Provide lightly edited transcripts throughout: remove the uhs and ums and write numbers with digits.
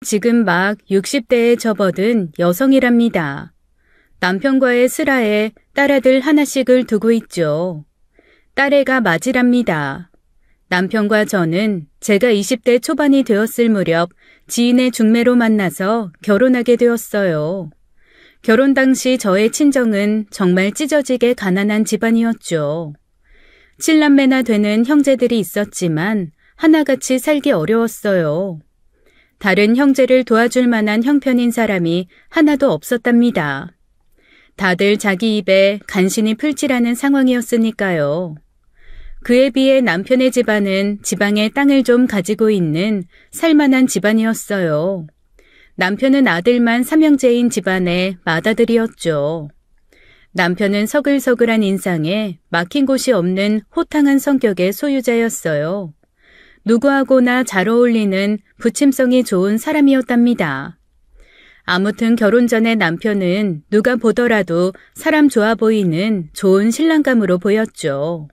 지금 막 60대에 접어든 여성이랍니다. 남편과의 슬하에 딸아들 하나씩을 두고 있죠. 딸애가 맞이랍니다. 남편과 저는 제가 20대 초반이 되었을 무렵 지인의 중매로 만나서 결혼하게 되었어요. 결혼 당시 저의 친정은 정말 찢어지게 가난한 집안이었죠. 7남매나 되는 형제들이 있었지만 하나같이 살기 어려웠어요. 다른 형제를 도와줄 만한 형편인 사람이 하나도 없었답니다. 다들 자기 입에 간신히 풀칠하는 상황이었으니까요. 그에 비해 남편의 집안은 지방에 땅을 좀 가지고 있는 살만한 집안이었어요. 남편은 아들만 삼형제인 집안의 맏아들이었죠. 남편은 서글서글한 인상에 막힌 곳이 없는 호탕한 성격의 소유자였어요. 누구하고나 잘 어울리는 부침성이 좋은 사람이었답니다. 아무튼 결혼 전에 남편은 누가 보더라도 사람 좋아 보이는 좋은 신랑감으로 보였죠.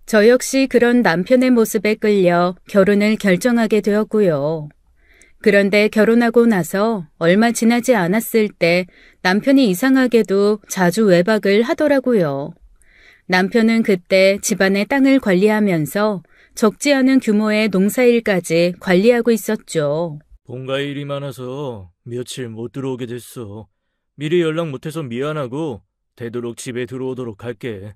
저 역시 그런 남편의 모습에 끌려 결혼을 결정하게 되었고요. 그런데 결혼하고 나서 얼마 지나지 않았을 때 남편이 이상하게도 자주 외박을 하더라고요. 남편은 그때 집안의 땅을 관리하면서 적지 않은 규모의 농사일까지 관리하고 있었죠. 본가 일이 많아서 며칠 못 들어오게 됐어. 미리 연락 못해서 미안하고 되도록 집에 들어오도록 할게.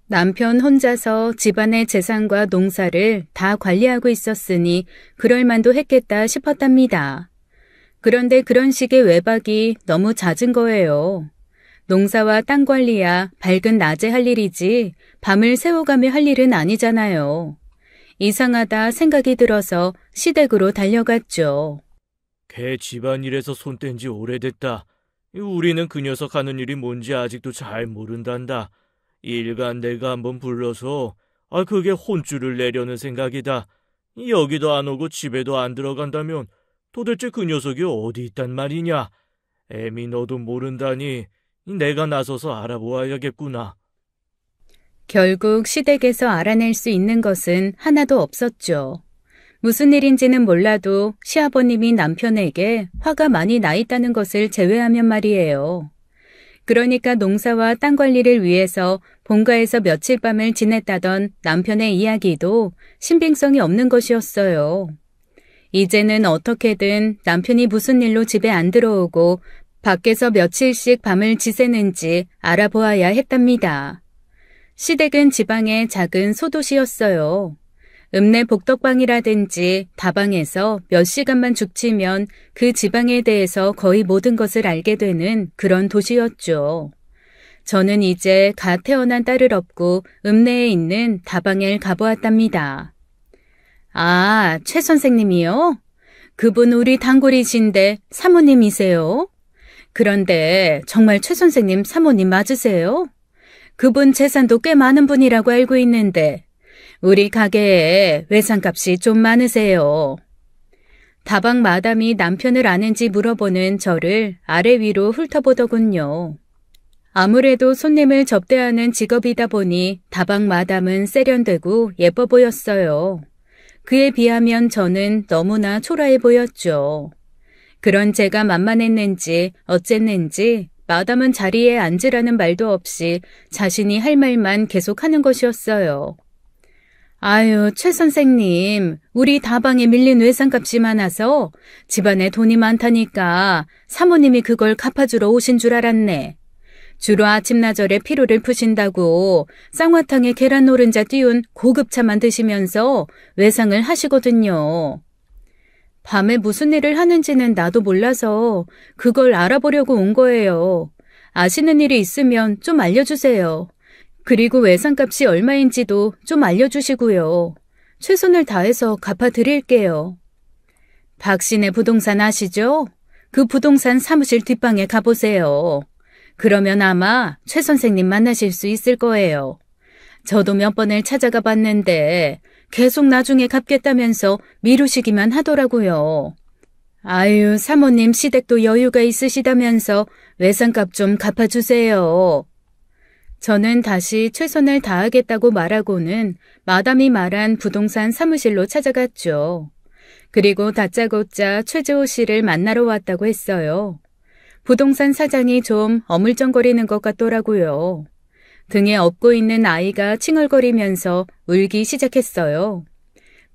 남편 혼자서 집안의 재산과 농사를 다 관리하고 있었으니 그럴 만도 했겠다 싶었답니다. 그런데 그런 식의 외박이 너무 잦은 거예요. 농사와 땅 관리야 밝은 낮에 할 일이지 밤을 새워가며 할 일은 아니잖아요. 이상하다 생각이 들어서 시댁으로 달려갔죠. 걔 집안일에서 손 뗀 지 오래됐다. 우리는 그 녀석 하는 일이 뭔지 아직도 잘 모른단다. 일간 내가 한번 불러서 그게 혼쭐을 내려는 생각이다. 여기도 안 오고 집에도 안 들어간다면 도대체 그 녀석이 어디 있단 말이냐. 애미 너도 모른다니 내가 나서서 알아보아야겠구나. 결국 시댁에서 알아낼 수 있는 것은 하나도 없었죠. 무슨 일인지는 몰라도 시아버님이 남편에게 화가 많이 나 있다는 것을 제외하면 말이에요. 그러니까 농사와 땅 관리를 위해서 본가에서 며칠 밤을 지냈다던 남편의 이야기도 신빙성이 없는 것이었어요. 이제는 어떻게든 남편이 무슨 일로 집에 안 들어오고 밖에서 며칠씩 밤을 지새는지 알아보아야 했답니다. 시댁은 지방의 작은 소도시였어요. 읍내 복덕방이라든지 다방에서 몇 시간만 죽치면 그 지방에 대해서 거의 모든 것을 알게 되는 그런 도시였죠. 저는 이제 갓 태어난 딸을 업고 읍내에 있는 다방에 가보았답니다. 아, 최 선생님이요? 그분 우리 단골이신데 사모님이세요? 그런데 정말 최 선생님 사모님 맞으세요? 그분 재산도 꽤 많은 분이라고 알고 있는데 우리 가게에 외상값이 좀 많으세요. 다방 마담이 남편을 아는지 물어보는 저를 아래 위로 훑어보더군요. 아무래도 손님을 접대하는 직업이다 보니 다방 마담은 세련되고 예뻐 보였어요. 그에 비하면 저는 너무나 초라해 보였죠. 그런 제가 만만했는지 어쨌는지 마담은 자리에 앉으라는 말도 없이 자신이 할 말만 계속하는 것이었어요. 아유, 최 선생님, 우리 다방에 밀린 외상값이 많아서 집안에 돈이 많다니까 사모님이 그걸 갚아주러 오신 줄 알았네. 주로 아침나절에 피로를 푸신다고 쌍화탕에 계란 노른자 띄운 고급차만 드시면서 외상을 하시거든요. 밤에 무슨 일을 하는지는 나도 몰라서 그걸 알아보려고 온 거예요. 아시는 일이 있으면 좀 알려주세요. 그리고 외상값이 얼마인지도 좀 알려주시고요. 최선을 다해서 갚아드릴게요. 박신의 부동산 아시죠? 그 부동산 사무실 뒷방에 가보세요. 그러면 아마 최 선생님 만나실 수 있을 거예요. 저도 몇 번을 찾아가 봤는데 계속 나중에 갚겠다면서 미루시기만 하더라고요. 아유, 사모님 시댁도 여유가 있으시다면서 외상값 좀 갚아주세요. 저는 다시 최선을 다하겠다고 말하고는 마담이 말한 부동산 사무실로 찾아갔죠. 그리고 다짜고짜 최재호 씨를 만나러 왔다고 했어요. 부동산 사장이 좀 어물쩡거리는 것 같더라고요. 등에 업고 있는 아이가 칭얼거리면서 울기 시작했어요.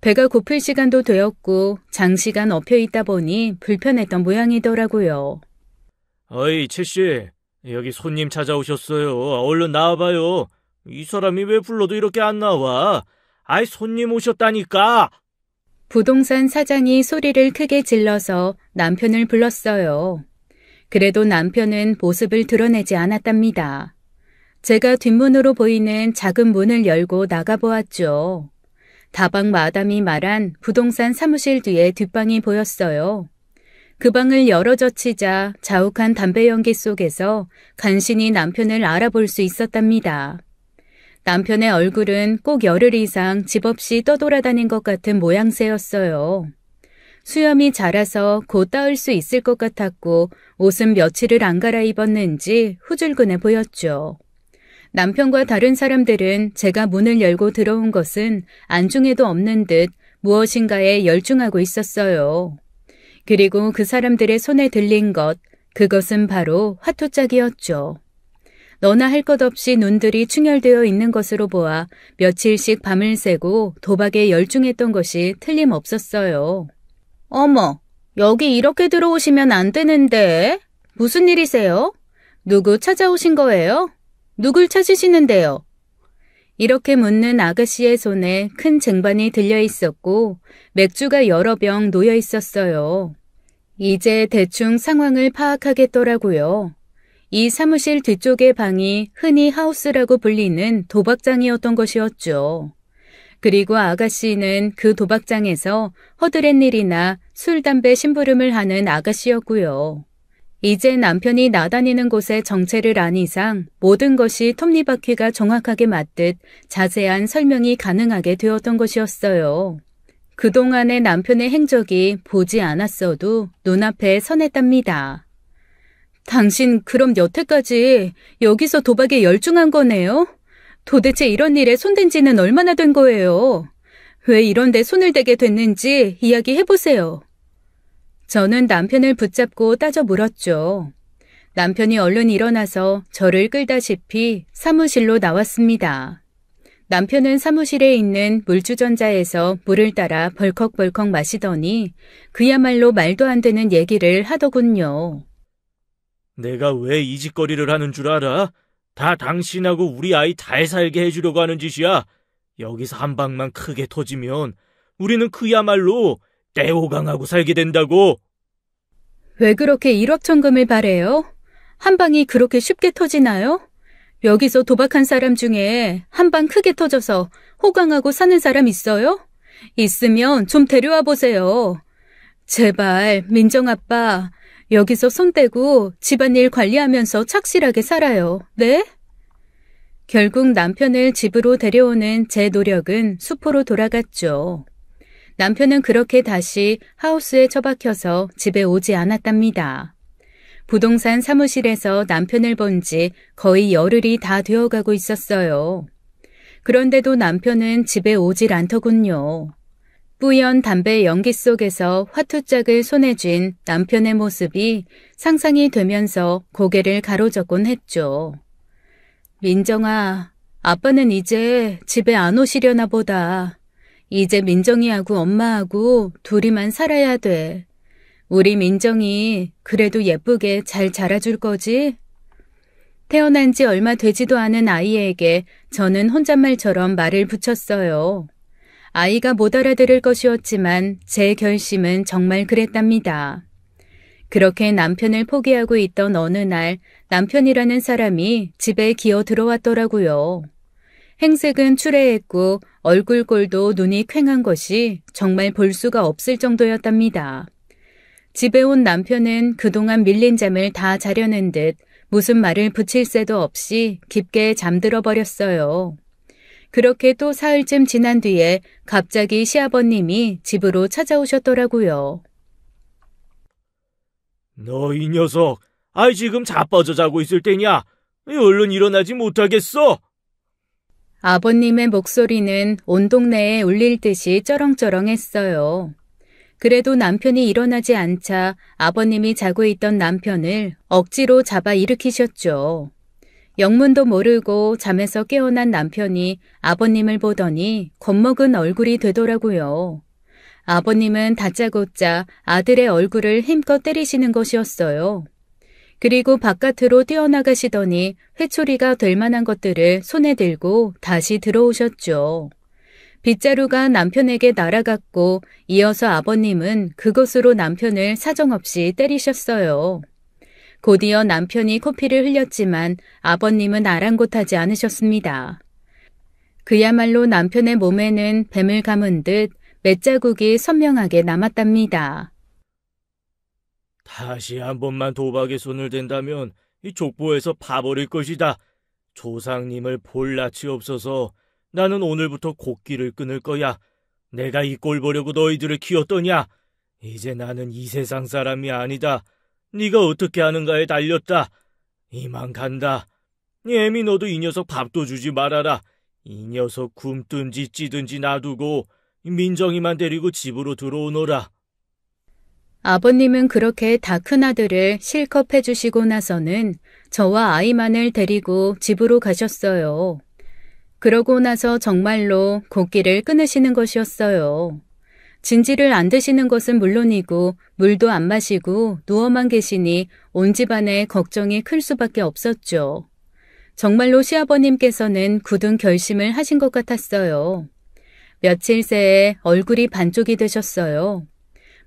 배가 고플 시간도 되었고 장시간 엎여 있다 보니 불편했던 모양이더라고요. 어이, 채씨, 여기 손님 찾아오셨어요. 얼른 나와봐요. 이 사람이 왜 불러도 이렇게 안 나와? 아이, 손님 오셨다니까! 부동산 사장이 소리를 크게 질러서 남편을 불렀어요. 그래도 남편은 모습을 드러내지 않았답니다. 제가 뒷문으로 보이는 작은 문을 열고 나가보았죠. 다방 마담이 말한 부동산 사무실 뒤에 뒷방이 보였어요. 그 방을 열어젖히자 자욱한 담배 연기 속에서 간신히 남편을 알아볼 수 있었답니다. 남편의 얼굴은 꼭 열흘 이상 집 없이 떠돌아다닌 것 같은 모양새였어요. 수염이 자라서 곧 닦을 수 있을 것 같았고 옷은 며칠을 안 갈아입었는지 후줄근해 보였죠. 남편과 다른 사람들은 제가 문을 열고 들어온 것은 안중에도 없는 듯 무엇인가에 열중하고 있었어요. 그리고 그 사람들의 손에 들린 것, 그것은 바로 화투짝이었죠. 너나 할 것 없이 눈들이 충혈되어 있는 것으로 보아 며칠씩 밤을 새고 도박에 열중했던 것이 틀림없었어요. 어머, 여기 이렇게 들어오시면 안 되는데. 무슨 일이세요? 누구 찾아오신 거예요? 누굴 찾으시는데요? 이렇게 묻는 아가씨의 손에 큰 쟁반이 들려 있었고 맥주가 여러 병 놓여 있었어요. 이제 대충 상황을 파악하겠더라고요. 이 사무실 뒤쪽의 방이 흔히 하우스라고 불리는 도박장이었던 것이었죠. 그리고 아가씨는 그 도박장에서 허드렛 일이나 술, 담배 심부름을 하는 아가씨였고요. 이제 남편이 나다니는 곳의 정체를 안 이상 모든 것이 톱니바퀴가 정확하게 맞듯 자세한 설명이 가능하게 되었던 것이었어요. 그동안의 남편의 행적이 보지 않았어도 눈앞에 선했답니다. 당신 그럼 여태까지 여기서 도박에 열중한 거네요? 도대체 이런 일에 손댄 지는 얼마나 된 거예요? 왜 이런 데 손을 대게 됐는지 이야기해보세요. 저는 남편을 붙잡고 따져 물었죠. 남편이 얼른 일어나서 저를 끌다시피 사무실로 나왔습니다. 남편은 사무실에 있는 물주전자에서 물을 따라 벌컥벌컥 마시더니 그야말로 말도 안 되는 얘기를 하더군요. 내가 왜 이 짓거리를 하는 줄 알아? 다 당신하고 우리 아이 잘 살게 해주려고 하는 짓이야. 여기서 한 방만 크게 터지면 우리는 그야말로 떼호강하고 살게 된다고. 왜 그렇게 일확천금을 바래요? 한 방이 그렇게 쉽게 터지나요? 여기서 도박한 사람 중에 한 방 크게 터져서 호강하고 사는 사람 있어요? 있으면 좀 데려와 보세요. 제발 민정아빠, 여기서 손 떼고 집안일 관리하면서 착실하게 살아요. 네? 결국 남편을 집으로 데려오는 제 노력은 수포로 돌아갔죠. 남편은 그렇게 다시 하우스에 처박혀서 집에 오지 않았답니다. 부동산 사무실에서 남편을 본 지 거의 열흘이 다 되어가고 있었어요. 그런데도 남편은 집에 오질 않더군요. 뿌연 담배 연기 속에서 화투짝을 손에 쥔 남편의 모습이 상상이 되면서 고개를 가로젓곤 했죠. 민정아, 아빠는 이제 집에 안 오시려나 보다. 이제 민정이하고 엄마하고 둘이만 살아야 돼. 우리 민정이 그래도 예쁘게 잘 자라줄 거지? 태어난 지 얼마 되지도 않은 아이에게 저는 혼잣말처럼 말을 붙였어요. 아이가 못 알아들을 것이었지만 제 결심은 정말 그랬답니다. 그렇게 남편을 포기하고 있던 어느 날 남편이라는 사람이 집에 기어 들어왔더라고요. 행색은 추레했고 얼굴꼴도 눈이 퀭한 것이 정말 볼 수가 없을 정도였답니다. 집에 온 남편은 그동안 밀린 잠을 다 자려는 듯 무슨 말을 붙일 새도 없이 깊게 잠들어 버렸어요. 그렇게 또 사흘쯤 지난 뒤에 갑자기 시아버님이 집으로 찾아오셨더라고요. 너 이 녀석, 지금 자빠져 자고 있을 때냐? 얼른 일어나지 못하겠어? 아버님의 목소리는 온 동네에 울릴 듯이 쩌렁쩌렁했어요. 그래도 남편이 일어나지 않자 아버님이 자고 있던 남편을 억지로 잡아 일으키셨죠. 영문도 모르고 잠에서 깨어난 남편이 아버님을 보더니 겁먹은 얼굴이 되더라고요. 아버님은 다짜고짜 아들의 얼굴을 힘껏 때리시는 것이었어요. 그리고 바깥으로 뛰어나가시더니 회초리가 될 만한 것들을 손에 들고 다시 들어오셨죠. 빗자루가 남편에게 날아갔고 이어서 아버님은 그것으로 남편을 사정없이 때리셨어요. 곧이어 남편이 코피를 흘렸지만 아버님은 아랑곳하지 않으셨습니다. 그야말로 남편의 몸에는 뱀을 감은 듯 맷자국이 선명하게 남았답니다. 다시 한 번만 도박에 손을 댄다면 이 족보에서 파버릴 것이다. 조상님을 볼 낯이 없어서 나는 오늘부터 곡기를 끊을 거야. 내가 이 꼴 보려고 너희들을 키웠더냐? 이제 나는 이 세상 사람이 아니다. 네가 어떻게 하는가에 달렸다. 이만 간다. 예미 너도 이 녀석 밥도 주지 말아라. 이 녀석 굶든지 찌든지 놔두고 민정이만 데리고 집으로 들어오너라. 아버님은 그렇게 다 큰 아들을 실컷 해주시고 나서는 저와 아이만을 데리고 집으로 가셨어요. 그러고 나서 정말로 곡기를 끊으시는 것이었어요. 진지를 안 드시는 것은 물론이고 물도 안 마시고 누워만 계시니 온 집안에 걱정이 클 수밖에 없었죠. 정말로 시아버님께서는 굳은 결심을 하신 것 같았어요. 며칠 새에 얼굴이 반쪽이 되셨어요.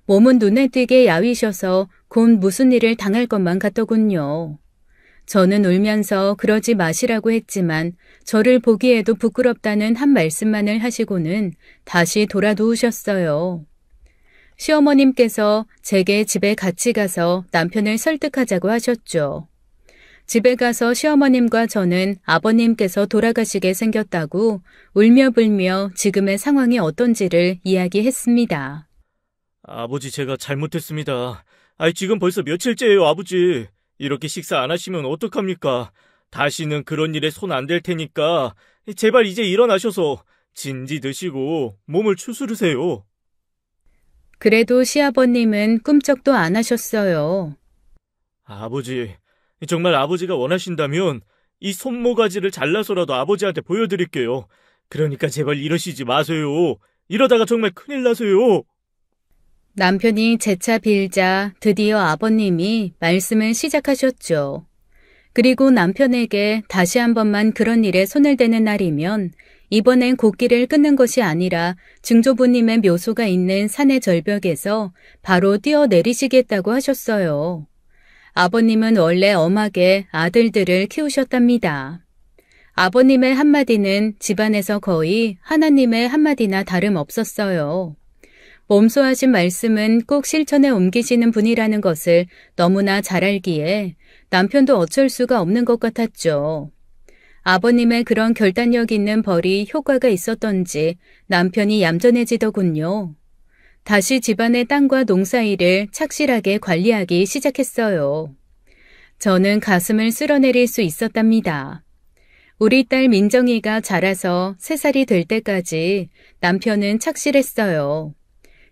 몸은 눈에 띄게 야위셔서 곧 무슨 일을 당할 것만 같더군요. 저는 울면서 그러지 마시라고 했지만 저를 보기에도 부끄럽다는 한 말씀만을 하시고는 다시 돌아 누우셨어요. 시어머님께서 제게 집에 같이 가서 남편을 설득하자고 하셨죠. 집에 가서 시어머님과 저는 아버님께서 돌아가시게 생겼다고 울며 불며 지금의 상황이 어떤지를 이야기했습니다. 아버지, 제가 잘못했습니다. 지금 벌써 며칠째예요, 아버지. 이렇게 식사 안 하시면 어떡합니까? 다시는 그런 일에 손 안 댈 테니까 제발 이제 일어나셔서 진지 드시고 몸을 추스르세요. 그래도 시아버님은 꿈쩍도 안 하셨어요. 아버지, 정말 아버지가 원하신다면 이 손모가지를 잘라서라도 아버지한테 보여드릴게요. 그러니까 제발 이러시지 마세요. 이러다가 정말 큰일 나세요. 남편이 재차 빌자 드디어 아버님이 말씀을 시작하셨죠. 그리고 남편에게 다시 한 번만 그런 일에 손을 대는 날이면 이번엔 곡기를 끊는 것이 아니라 증조부님의 묘소가 있는 산의 절벽에서 바로 뛰어내리시겠다고 하셨어요. 아버님은 원래 엄하게 아들들을 키우셨답니다. 아버님의 한마디는 집안에서 거의 하나님의 한마디나 다름없었어요. 몸소하신 말씀은 꼭 실천에 옮기시는 분이라는 것을 너무나 잘 알기에 남편도 어쩔 수가 없는 것 같았죠. 아버님의 그런 결단력 있는 벌이 효과가 있었던지 남편이 얌전해지더군요. 다시 집안의 땅과 농사일을 착실하게 관리하기 시작했어요. 저는 가슴을 쓸어내릴 수 있었답니다. 우리 딸 민정이가 자라서 3살이 될 때까지 남편은 착실했어요.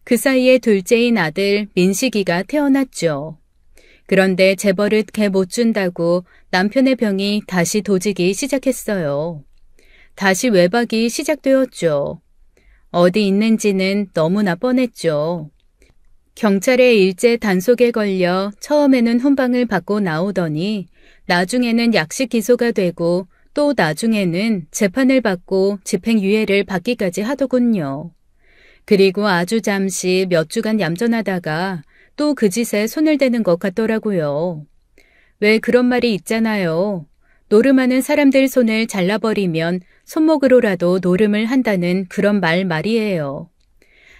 그 사이에 둘째인 아들 민식이가 태어났죠. 그런데 재벌을 개 못 준다고 남편의 병이 다시 도지기 시작했어요. 다시 외박이 시작되었죠. 어디 있는지는 너무나 뻔했죠. 경찰의 일제 단속에 걸려 처음에는 훈방을 받고 나오더니 나중에는 약식 기소가 되고 또 나중에는 재판을 받고 집행유예를 받기까지 하더군요. 그리고 아주 잠시 몇 주간 얌전하다가 또 그 짓에 손을 대는 것 같더라고요. 왜 그런 말이 있잖아요. 노름하는 사람들 손을 잘라버리면 손목으로라도 노름을 한다는 그런 말이에요.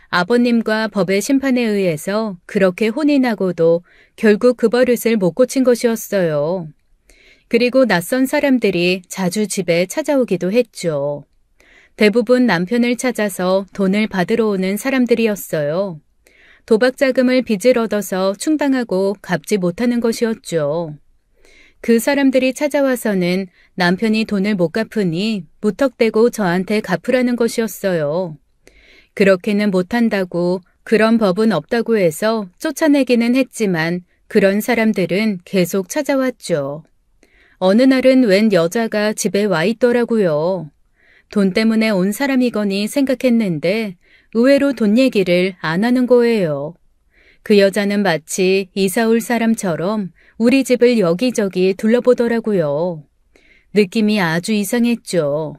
아버님과 법의 심판에 의해서 그렇게 혼이 나고도 결국 그 버릇을 못 고친 것이었어요. 그리고 낯선 사람들이 자주 집에 찾아오기도 했죠. 대부분 남편을 찾아서 돈을 받으러 오는 사람들이었어요. 도박 자금을 빚을 얻어서 충당하고 갚지 못하는 것이었죠. 그 사람들이 찾아와서는 남편이 돈을 못 갚으니 무턱대고 저한테 갚으라는 것이었어요. 그렇게는 못한다고 그런 법은 없다고 해서 쫓아내기는 했지만 그런 사람들은 계속 찾아왔죠. 어느 날은 웬 여자가 집에 와 있더라고요. 돈 때문에 온 사람이거니 생각했는데 의외로 돈 얘기를 안 하는 거예요. 그 여자는 마치 이사 올 사람처럼 우리 집을 여기저기 둘러보더라고요. 느낌이 아주 이상했죠.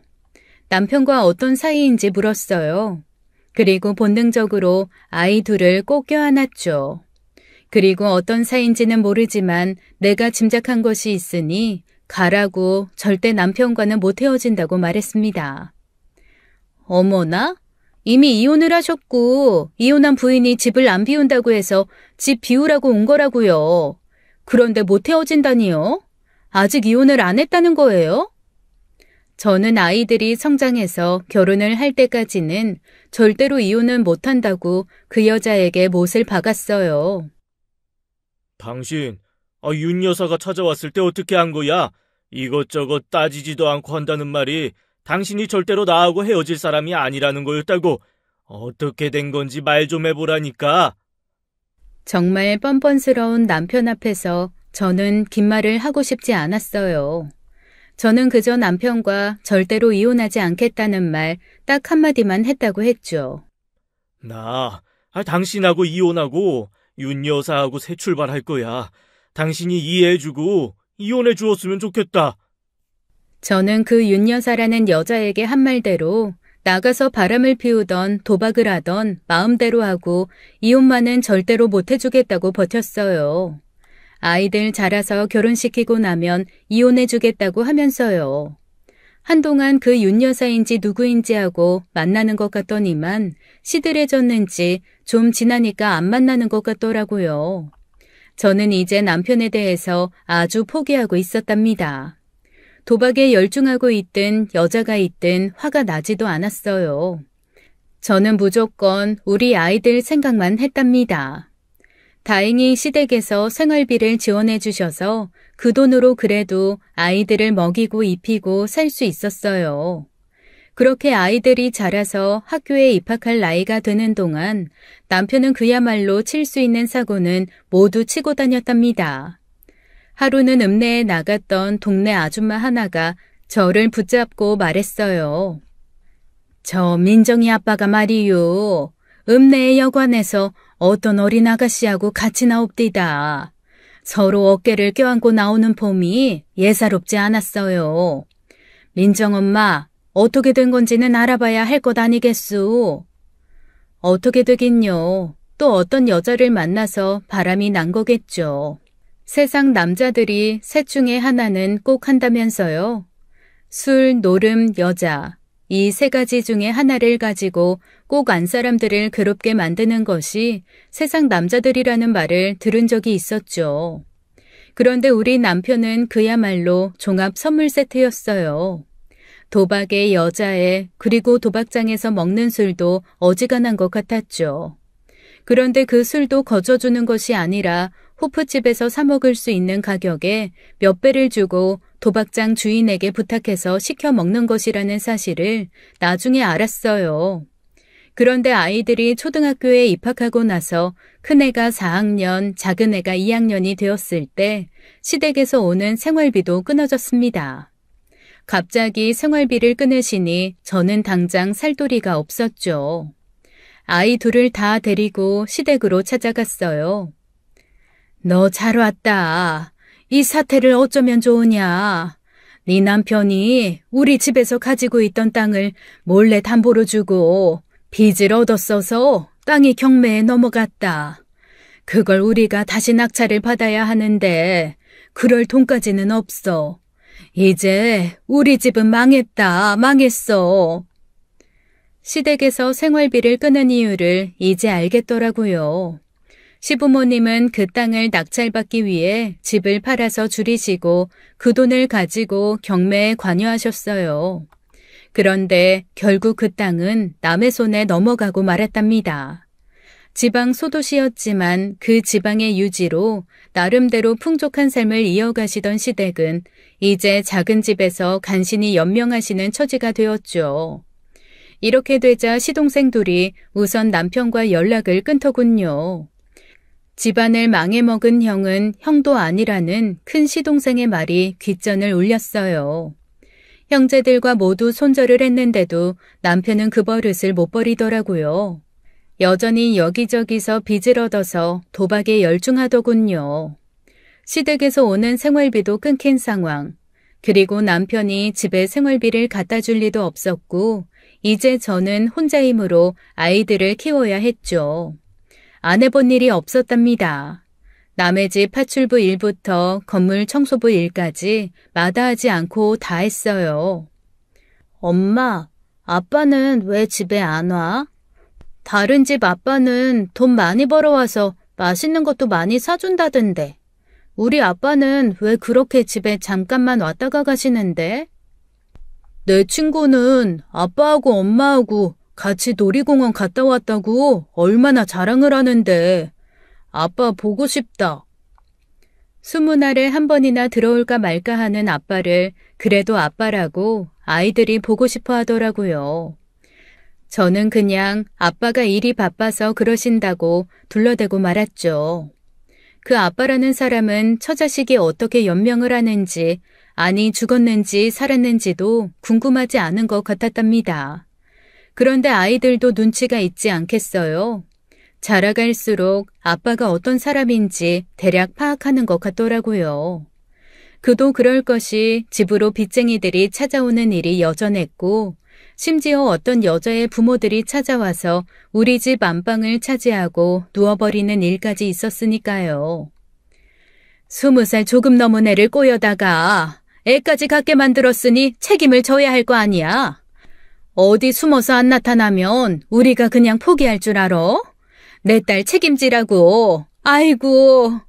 남편과 어떤 사이인지 물었어요. 그리고 본능적으로 아이 둘을 꼭 껴안았죠. 그리고 어떤 사이인지는 모르지만 내가 짐작한 것이 있으니 가라고 절대 남편과는 못 헤어진다고 말했습니다. 어머나? 이미 이혼을 하셨고 이혼한 부인이 집을 안 비운다고 해서 집 비우라고 온 거라고요. 그런데 못 헤어진다니요? 아직 이혼을 안 했다는 거예요? 저는 아이들이 성장해서 결혼을 할 때까지는 절대로 이혼은 못한다고 그 여자에게 못을 박았어요. 당신, 윤 여사가 찾아왔을 때 어떻게 한 거야? 이것저것 따지지도 않고 한다는 말이 당신이 절대로 나하고 헤어질 사람이 아니라는 거였다고. 어떻게 된 건지 말 좀 해보라니까. 정말 뻔뻔스러운 남편 앞에서 저는 긴 말을 하고 싶지 않았어요. 저는 그저 남편과 절대로 이혼하지 않겠다는 말 딱 한마디만 했다고 했죠. 당신하고 이혼하고 윤 여사하고 새 출발할 거야. 당신이 이해해주고 이혼해 주었으면 좋겠다. 저는 그 윤 여사라는 여자에게 한 말대로 나가서 바람을 피우던 도박을 하던 마음대로 하고 이혼만은 절대로 못 해주겠다고 버텼어요. 아이들 자라서 결혼시키고 나면 이혼해주겠다고 하면서요. 한동안 그 윤 여사인지 누구인지 하고 만나는 것 같더니만 시들해졌는지 좀 지나니까 안 만나는 것 같더라고요. 저는 이제 남편에 대해서 아주 포기하고 있었답니다. 도박에 열중하고 있든 여자가 있든 화가 나지도 않았어요. 저는 무조건 우리 아이들 생각만 했답니다. 다행히 시댁에서 생활비를 지원해 주셔서 그 돈으로 그래도 아이들을 먹이고 입히고 살 수 있었어요. 그렇게 아이들이 자라서 학교에 입학할 나이가 되는 동안 남편은 그야말로 칠 수 있는 사고는 모두 치고 다녔답니다. 하루는 읍내에 나갔던 동네 아줌마 하나가 저를 붙잡고 말했어요. 저 민정이 아빠가 말이요. 읍내의 여관에서 어떤 어린 아가씨하고 같이 나옵디다. 서로 어깨를 껴안고 나오는 폼이 예사롭지 않았어요. 민정 엄마, 어떻게 된 건지는 알아봐야 할 것 아니겠소? 어떻게 되긴요. 또 어떤 여자를 만나서 바람이 난 거겠죠. 세상 남자들이 셋 중에 하나는 꼭 한다면서요. 술, 노름, 여자. 이 세 가지 중에 하나를 가지고 꼭 안 사람들을 괴롭게 만드는 것이 세상 남자들이라는 말을 들은 적이 있었죠. 그런데 우리 남편은 그야말로 종합 선물 세트였어요. 도박에 여자에 그리고 도박장에서 먹는 술도 어지간한 것 같았죠. 그런데 그 술도 거저주는 것이 아니라 호프집에서 사 먹을 수 있는 가격에 몇 배를 주고 도박장 주인에게 부탁해서 시켜 먹는 것이라는 사실을 나중에 알았어요. 그런데 아이들이 초등학교에 입학하고 나서 큰애가 4학년, 작은애가 2학년이 되었을 때 시댁에서 오는 생활비도 끊어졌습니다. 갑자기 생활비를 끊으시니 저는 당장 살 도리가 없었죠. 아이 둘을 다 데리고 시댁으로 찾아갔어요. 너 잘 왔다. 이 사태를 어쩌면 좋으냐. 네 남편이 우리 집에서 가지고 있던 땅을 몰래 담보로 주고 빚을 얻었어서 땅이 경매에 넘어갔다. 그걸 우리가 다시 낙찰을 받아야 하는데 그럴 돈까지는 없어. 이제 우리 집은 망했다. 망했어. 시댁에서 생활비를 끊은 이유를 이제 알겠더라고요. 시부모님은 그 땅을 낙찰받기 위해 집을 팔아서 줄이시고 그 돈을 가지고 경매에 관여하셨어요. 그런데 결국 그 땅은 남의 손에 넘어가고 말았답니다. 지방 소도시였지만 그 지방의 유지로 나름대로 풍족한 삶을 이어가시던 시댁은 이제 작은 집에서 간신히 연명하시는 처지가 되었죠. 이렇게 되자 시동생 둘이 우선 남편과 연락을 끊더군요. 집안을 망해먹은 형은 형도 아니라는 큰 시동생의 말이 귓전을 울렸어요. 형제들과 모두 손절을 했는데도 남편은 그 버릇을 못 버리더라고요. 여전히 여기저기서 빚을 얻어서 도박에 열중하더군요. 시댁에서 오는 생활비도 끊긴 상황. 그리고 남편이 집에 생활비를 갖다 줄 리도 없었고 이제 저는 혼자이므로 아이들을 키워야 했죠. 안 해본 일이 없었답니다. 남의 집 파출부 일부터 건물 청소부 일까지 마다하지 않고 다 했어요. 엄마, 아빠는 왜 집에 안 와? 다른 집 아빠는 돈 많이 벌어와서 맛있는 것도 많이 사준다던데. 우리 아빠는 왜 그렇게 집에 잠깐만 왔다가 가시는데? 내 친구는 아빠하고 엄마하고 같이 놀이공원 갔다 왔다고 얼마나 자랑을 하는데 아빠 보고 싶다. 20알에 한 번이나 들어올까 말까 하는 아빠를 그래도 아빠라고 아이들이 보고 싶어 하더라고요. 저는 그냥 아빠가 일이 바빠서 그러신다고 둘러대고 말았죠. 그 아빠라는 사람은 처자식이 어떻게 연명을 하는지, 아니 죽었는지 살았는지도 궁금하지 않은 것 같았답니다. 그런데 아이들도 눈치가 있지 않겠어요? 자라갈수록 아빠가 어떤 사람인지 대략 파악하는 것 같더라고요. 그도 그럴 것이 집으로 빚쟁이들이 찾아오는 일이 여전했고 심지어 어떤 여자의 부모들이 찾아와서 우리 집 안방을 차지하고 누워버리는 일까지 있었으니까요. 20살 조금 넘은 애를 꼬여다가 애까지 갖게 만들었으니 책임을 져야 할 거 아니야. 어디 숨어서 안 나타나면 우리가 그냥 포기할 줄 알아? 내 딸 책임지라고. 아이고.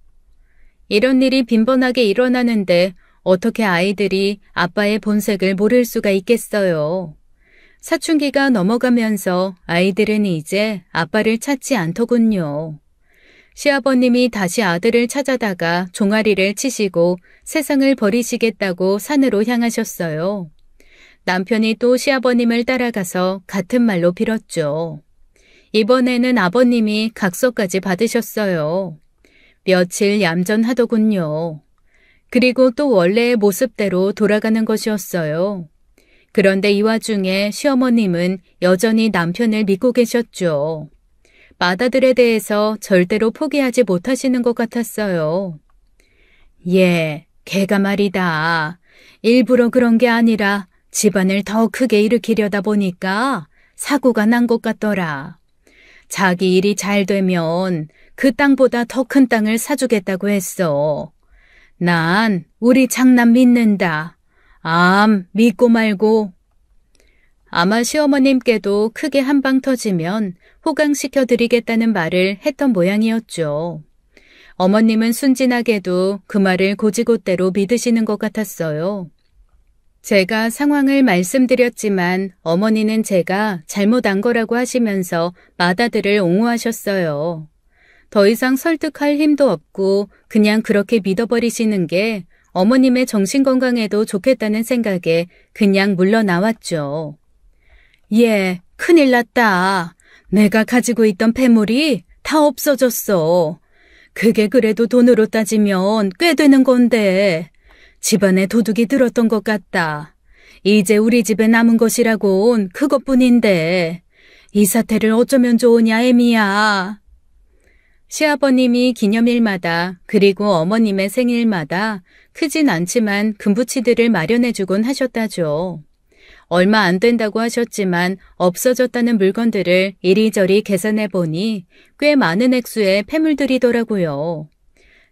이런 일이 빈번하게 일어나는데 어떻게 아이들이 아빠의 본색을 모를 수가 있겠어요. 사춘기가 넘어가면서 아이들은 이제 아빠를 찾지 않더군요. 시아버님이 다시 아들을 찾아다가 종아리를 치시고 세상을 버리시겠다고 산으로 향하셨어요. 남편이 또 시아버님을 따라가서 같은 말로 빌었죠. 이번에는 아버님이 각서까지 받으셨어요. 며칠 얌전하더군요. 그리고 또 원래의 모습대로 돌아가는 것이었어요. 그런데 이 와중에 시어머님은 여전히 남편을 믿고 계셨죠. 맏아들에 대해서 절대로 포기하지 못하시는 것 같았어요. 예, 걔가 말이다. 일부러 그런 게 아니라 집안을 더 크게 일으키려다 보니까 사고가 난 것 같더라. 자기 일이 잘 되면 그 땅보다 더 큰 땅을 사주겠다고 했어. 난 우리 장남 믿는다. 믿고 말고. 아마 시어머님께도 크게 한 방 터지면 호강시켜드리겠다는 말을 했던 모양이었죠. 어머님은 순진하게도 그 말을 곧이곧대로 믿으시는 것 같았어요. 제가 상황을 말씀드렸지만 어머니는 제가 잘못한 거라고 하시면서 맏아들을 옹호하셨어요. 더 이상 설득할 힘도 없고 그냥 그렇게 믿어버리시는 게 어머님의 정신건강에도 좋겠다는 생각에 그냥 물러나왔죠. 예, 큰일 났다. 내가 가지고 있던 폐물이 다 없어졌어. 그게 그래도 돈으로 따지면 꽤 되는 건데 집안에 도둑이 들었던 것 같다. 이제 우리 집에 남은 것이라곤 그것뿐인데 이 사태를 어쩌면 좋으냐 애미야. 시아버님이 기념일마다 그리고 어머님의 생일마다 크진 않지만 금부치들을 마련해주곤 하셨다죠. 얼마 안 된다고 하셨지만 없어졌다는 물건들을 이리저리 계산해보니 꽤 많은 액수의 폐물들이더라고요.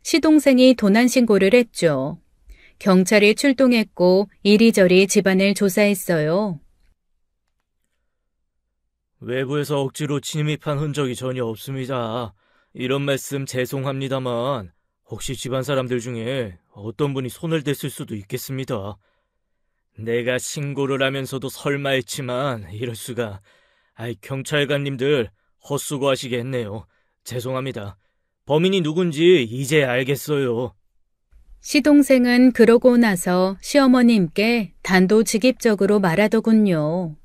시동생이 도난 신고를 했죠. 경찰이 출동했고 이리저리 집안을 조사했어요. 외부에서 억지로 침입한 흔적이 전혀 없습니다. 이런 말씀 죄송합니다만 혹시 집안 사람들 중에 어떤 분이 손을 댔을 수도 있겠습니다. 내가 신고를 하면서도 설마 했지만 이럴 수가. 경찰관님들 헛수고하시겠네요. 죄송합니다. 범인이 누군지 이제 알겠어요. 시동생은 그러고 나서 시어머님께 단도직입적으로 말하더군요.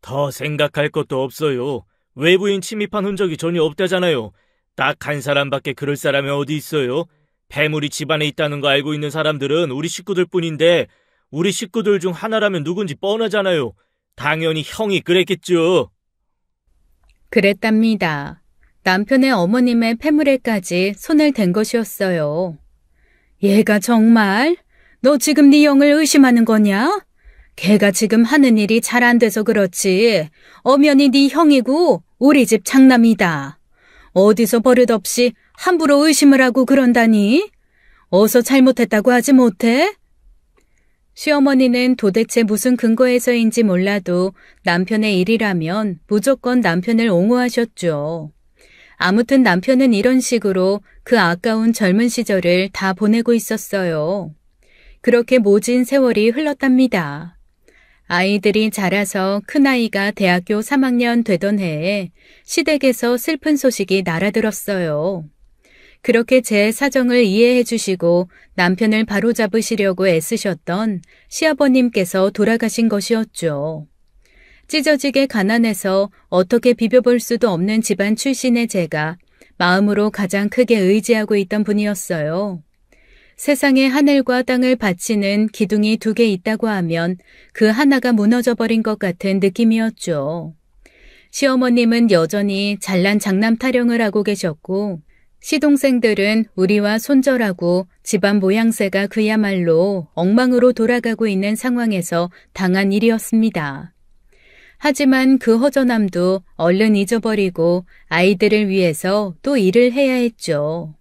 더 생각할 것도 없어요. 외부인 침입한 흔적이 전혀 없다잖아요. 딱 한 사람밖에 그럴 사람이 어디 있어요? 패물이 집안에 있다는 거 알고 있는 사람들은 우리 식구들 뿐인데 우리 식구들 중 하나라면 누군지 뻔하잖아요. 당연히 형이 그랬겠죠. 그랬답니다. 남편의 어머님의 패물에까지 손을 댄 것이었어요. 얘가 정말? 너 지금 네 형을 의심하는 거냐? 걔가 지금 하는 일이 잘 안 돼서 그렇지. 엄연히 네 형이고 우리 집 장남이다. 어디서 버릇없이 함부로 의심을 하고 그런다니? 어서 잘못했다고 하지 못해? 시어머니는 도대체 무슨 근거에서인지 몰라도 남편의 일이라면 무조건 남편을 옹호하셨죠. 아무튼 남편은 이런 식으로 그 아까운 젊은 시절을 다 보내고 있었어요. 그렇게 모진 세월이 흘렀답니다. 아이들이 자라서 큰아이가 대학교 3학년 되던 해에 시댁에서 슬픈 소식이 날아들었어요. 그렇게 제 사정을 이해해 주시고 남편을 바로잡으시려고 애쓰셨던 시아버님께서 돌아가신 것이었죠. 찢어지게 가난해서 어떻게 비벼볼 수도 없는 집안 출신의 제가 마음으로 가장 크게 의지하고 있던 분이었어요. 세상에 하늘과 땅을 바치는 기둥이 2개 있다고 하면 그 하나가 무너져 버린 것 같은 느낌이었죠. 시어머님은 여전히 잘난 장남 타령을 하고 계셨고 시동생들은 우리와 손절하고 집안 모양새가 그야말로 엉망으로 돌아가고 있는 상황에서 당한 일이었습니다. 하지만 그 허전함도 얼른 잊어버리고 아이들을 위해서 또 일을 해야 했죠.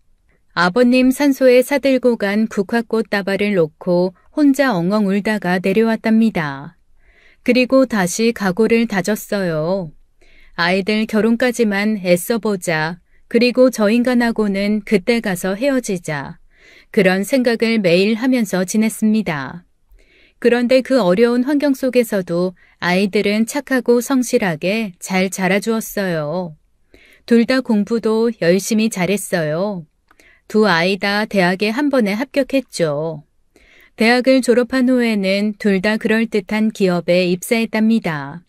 아버님 산소에 사들고 간 국화꽃 다발을 놓고 혼자 엉엉 울다가 내려왔답니다. 그리고 다시 각오를 다졌어요. 아이들 결혼까지만 애써보자. 그리고 저 인간하고는 그때 가서 헤어지자. 그런 생각을 매일 하면서 지냈습니다. 그런데 그 어려운 환경 속에서도 아이들은 착하고 성실하게 잘 자라주었어요. 둘 다 공부도 열심히 잘했어요. 2 아이 다 대학에 한 번에 합격했죠. 대학을 졸업한 후에는 둘 다 그럴듯한 기업에 입사했답니다.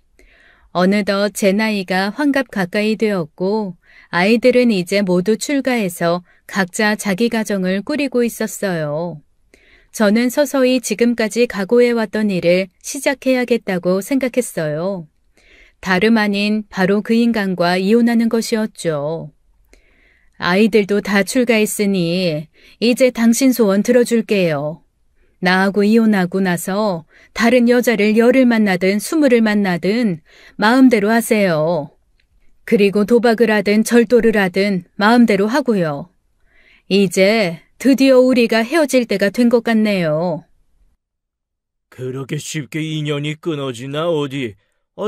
어느덧 제 나이가 환갑 가까이 되었고 아이들은 이제 모두 출가해서 각자 자기 가정을 꾸리고 있었어요. 저는 서서히 지금까지 각오해왔던 일을 시작해야겠다고 생각했어요. 다름 아닌 바로 그 인간과 이혼하는 것이었죠. 아이들도 다 출가했으니 이제 당신 소원 들어줄게요. 나하고 이혼하고 나서 다른 여자를 10을 만나든 20을 만나든 마음대로 하세요. 그리고 도박을 하든 절도를 하든 마음대로 하고요. 이제 드디어 우리가 헤어질 때가 된 것 같네요. 그렇게 쉽게 인연이 끊어지나 어디?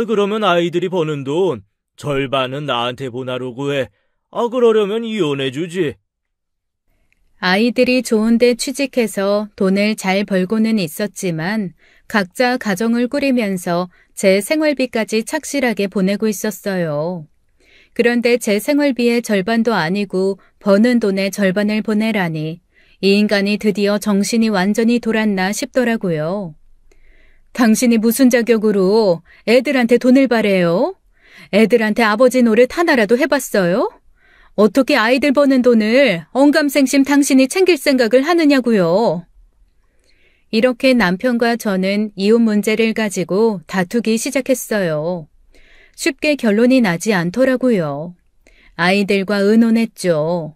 그러면 아이들이 버는 돈 절반은 나한테 보내라고 해. 그러려면 이혼해주지. 아이들이 좋은데 취직해서 돈을 잘 벌고는 있었지만 각자 가정을 꾸리면서 제 생활비까지 착실하게 보내고 있었어요. 그런데 제 생활비의 절반도 아니고 버는 돈의 절반을 보내라니 이 인간이 드디어 정신이 완전히 돌았나 싶더라고요. 당신이 무슨 자격으로 애들한테 돈을 바래요? 애들한테 아버지 노릇 하나라도 해봤어요? 어떻게 아이들 버는 돈을 언감생심 당신이 챙길 생각을 하느냐고요. 이렇게 남편과 저는 이혼 문제를 가지고 다투기 시작했어요. 쉽게 결론이 나지 않더라고요. 아이들과 의논했죠.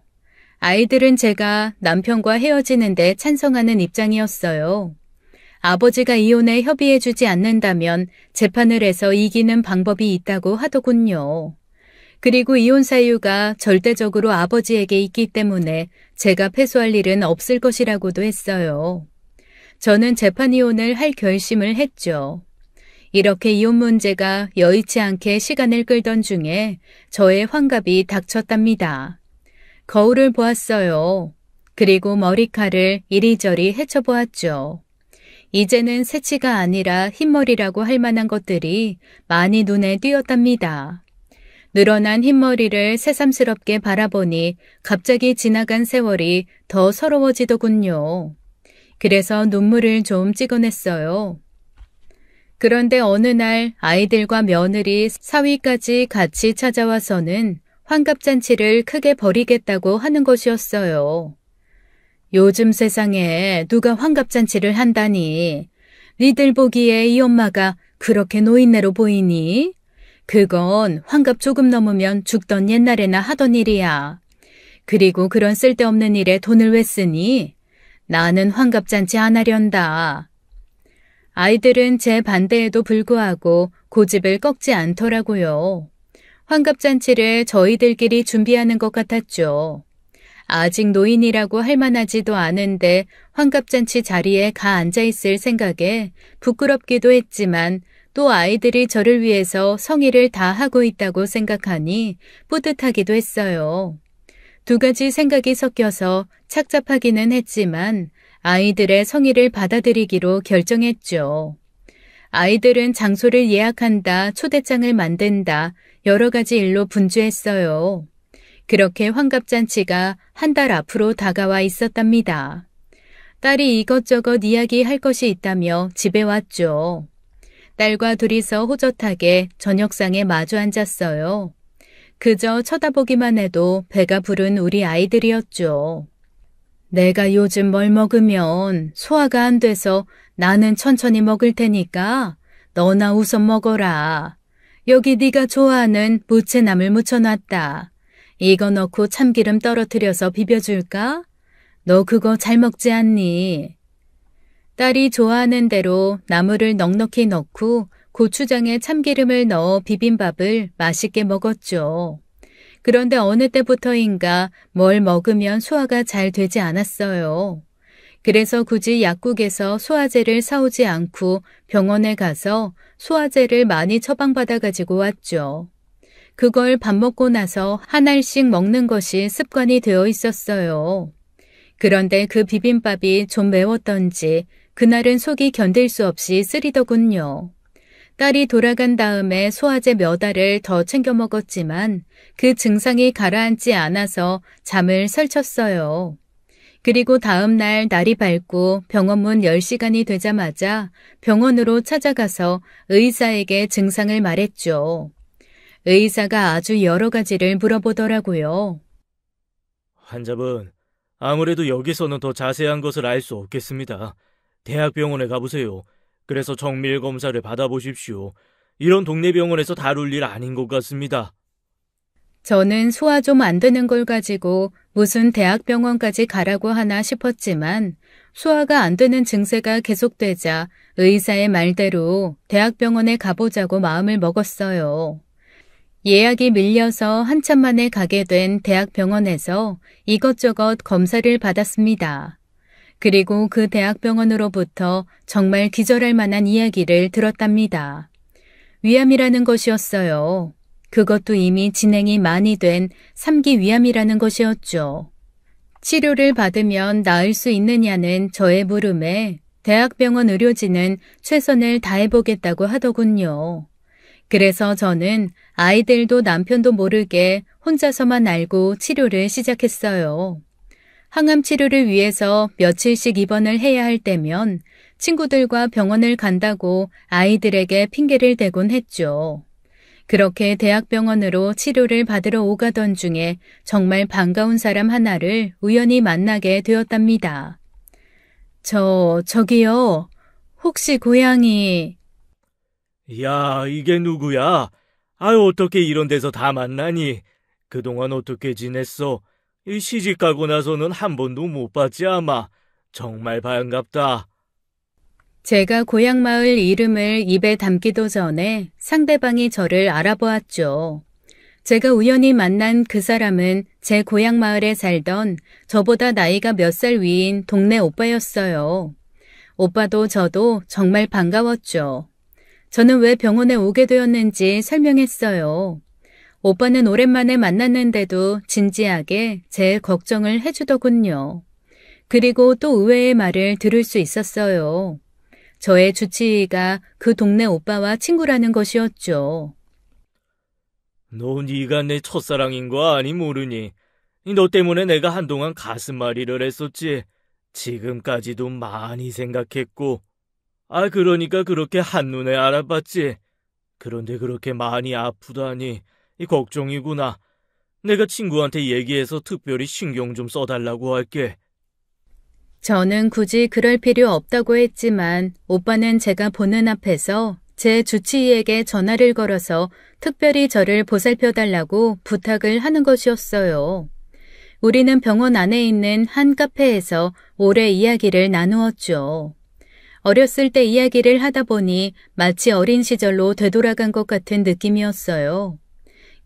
아이들은 제가 남편과 헤어지는데 찬성하는 입장이었어요. 아버지가 이혼에 협의해주지 않는다면 재판을 해서 이기는 방법이 있다고 하더군요. 그리고 이혼 사유가 절대적으로 아버지에게 있기 때문에 제가 패소할 일은 없을 것이라고도 했어요. 저는 재판 이혼을 할 결심을 했죠. 이렇게 이혼 문제가 여의치 않게 시간을 끌던 중에 저의 환갑이 닥쳤답니다. 거울을 보았어요. 그리고 머리칼을 이리저리 헤쳐보았죠. 이제는 새치가 아니라 흰머리라고 할 만한 것들이 많이 눈에 띄었답니다. 늘어난 흰머리를 새삼스럽게 바라보니 갑자기 지나간 세월이 더 서러워지더군요. 그래서 눈물을 좀 찍어냈어요. 그런데 어느 날 아이들과 며느리, 사위까지 같이 찾아와서는 환갑잔치를 크게 벌이겠다고 하는 것이었어요. 요즘 세상에 누가 환갑잔치를 한다니. 니들 보기에 이 엄마가 그렇게 노인네로 보이니? 그건 환갑 조금 넘으면 죽던 옛날에나 하던 일이야. 그리고 그런 쓸데없는 일에 돈을 왜 쓰니? 나는 환갑잔치 안 하련다. 아이들은 제 반대에도 불구하고 고집을 꺾지 않더라고요. 환갑잔치를 저희들끼리 준비하는 것 같았죠. 아직 노인이라고 할 만하지도 않은데 환갑잔치 자리에 가 앉아있을 생각에 부끄럽기도 했지만 또 아이들이 저를 위해서 성의를 다하고 있다고 생각하니 뿌듯하기도 했어요. 두 가지 생각이 섞여서 착잡하기는 했지만 아이들의 성의를 받아들이기로 결정했죠. 아이들은 장소를 예약한다, 초대장을 만든다, 여러 가지 일로 분주했어요. 그렇게 환갑잔치가 한 달 앞으로 다가와 있었답니다. 딸이 이것저것 이야기할 것이 있다며 집에 왔죠. 딸과 둘이서 호젓하게 저녁상에 마주 앉았어요. 그저 쳐다보기만 해도 배가 부른 우리 아이들이었죠. 내가 요즘 뭘 먹으면 소화가 안 돼서 나는 천천히 먹을 테니까 너나 우선 먹어라. 여기 네가 좋아하는 무채나물 무쳐놨다. 이거 넣고 참기름 떨어뜨려서 비벼줄까? 너 그거 잘 먹지 않니? 딸이 좋아하는 대로 나물을 넉넉히 넣고 고추장에 참기름을 넣어 비빔밥을 맛있게 먹었죠. 그런데 어느 때부터인가 뭘 먹으면 소화가 잘 되지 않았어요. 그래서 굳이 약국에서 소화제를 사오지 않고 병원에 가서 소화제를 많이 처방받아 가지고 왔죠. 그걸 밥 먹고 나서 한 알씩 먹는 것이 습관이 되어 있었어요. 그런데 그 비빔밥이 좀 매웠던지 그날은 속이 견딜 수 없이 쓰리더군요. 딸이 돌아간 다음에 소화제 몇 알을 더 챙겨 먹었지만 그 증상이 가라앉지 않아서 잠을 설쳤어요. 그리고 다음 날 날이 밝고 병원 문 10시간이 되자마자 병원으로 찾아가서 의사에게 증상을 말했죠. 의사가 아주 여러 가지를 물어보더라고요. 환자분, 아무래도 여기서는 더 자세한 것을 알 수 없겠습니다. 대학병원에 가보세요. 그래서 정밀 검사를 받아보십시오. 이런 동네 병원에서 다룰 일 아닌 것 같습니다. 저는 소화 좀 안 되는 걸 가지고 무슨 대학병원까지 가라고 하나 싶었지만 소화가 안 되는 증세가 계속되자 의사의 말대로 대학병원에 가보자고 마음을 먹었어요. 예약이 밀려서 한참 만에 가게 된 대학병원에서 이것저것 검사를 받았습니다. 그리고 그 대학병원으로부터 정말 기절할 만한 이야기를 들었답니다. 위암이라는 것이었어요. 그것도 이미 진행이 많이 된 3기 위암이라는 것이었죠. 치료를 받으면 나을 수 있느냐는 저의 물음에 대학병원 의료진은 최선을 다해보겠다고 하더군요. 그래서 저는 아이들도 남편도 모르게 혼자서만 알고 치료를 시작했어요. 항암 치료를 위해서 며칠씩 입원을 해야 할 때면 친구들과 병원을 간다고 아이들에게 핑계를 대곤 했죠. 그렇게 대학병원으로 치료를 받으러 오가던 중에 정말 반가운 사람 하나를 우연히 만나게 되었답니다. 저기요. 혹시 고양이... 야, 이게 누구야? 아유, 어떻게 이런 데서 다 만나니? 그동안 어떻게 지냈어? 이 시집 가고 나서는 한 번도 못 봤지 아마. 정말 반갑다. 제가 고향 마을 이름을 입에 담기도 전에 상대방이 저를 알아보았죠. 제가 우연히 만난 그 사람은 제 고향 마을에 살던 저보다 나이가 몇 살 위인 동네 오빠였어요. 오빠도 저도 정말 반가웠죠. 저는 왜 병원에 오게 되었는지 설명했어요. 오빠는 오랜만에 만났는데도 진지하게 제 걱정을 해주더군요. 그리고 또 의외의 말을 들을 수 있었어요. 저의 주치의가 그 동네 오빠와 친구라는 것이었죠. 너 네가 내 첫사랑인 거 아니 모르니? 너 때문에 내가 한동안 가슴앓이를 했었지. 지금까지도 많이 생각했고. 그러니까 그렇게 한눈에 알아봤지. 그런데 그렇게 많이 아프다니, 이 걱정이구나. 내가 친구한테 얘기해서 특별히 신경 좀 써달라고 할게. 저는 굳이 그럴 필요 없다고 했지만 오빠는 제가 보는 앞에서 제 주치의에게 전화를 걸어서 특별히 저를 보살펴달라고 부탁을 하는 것이었어요. 우리는 병원 안에 있는 한 카페에서 오래 이야기를 나누었죠. 어렸을 때 이야기를 하다 보니 마치 어린 시절로 되돌아간 것 같은 느낌이었어요.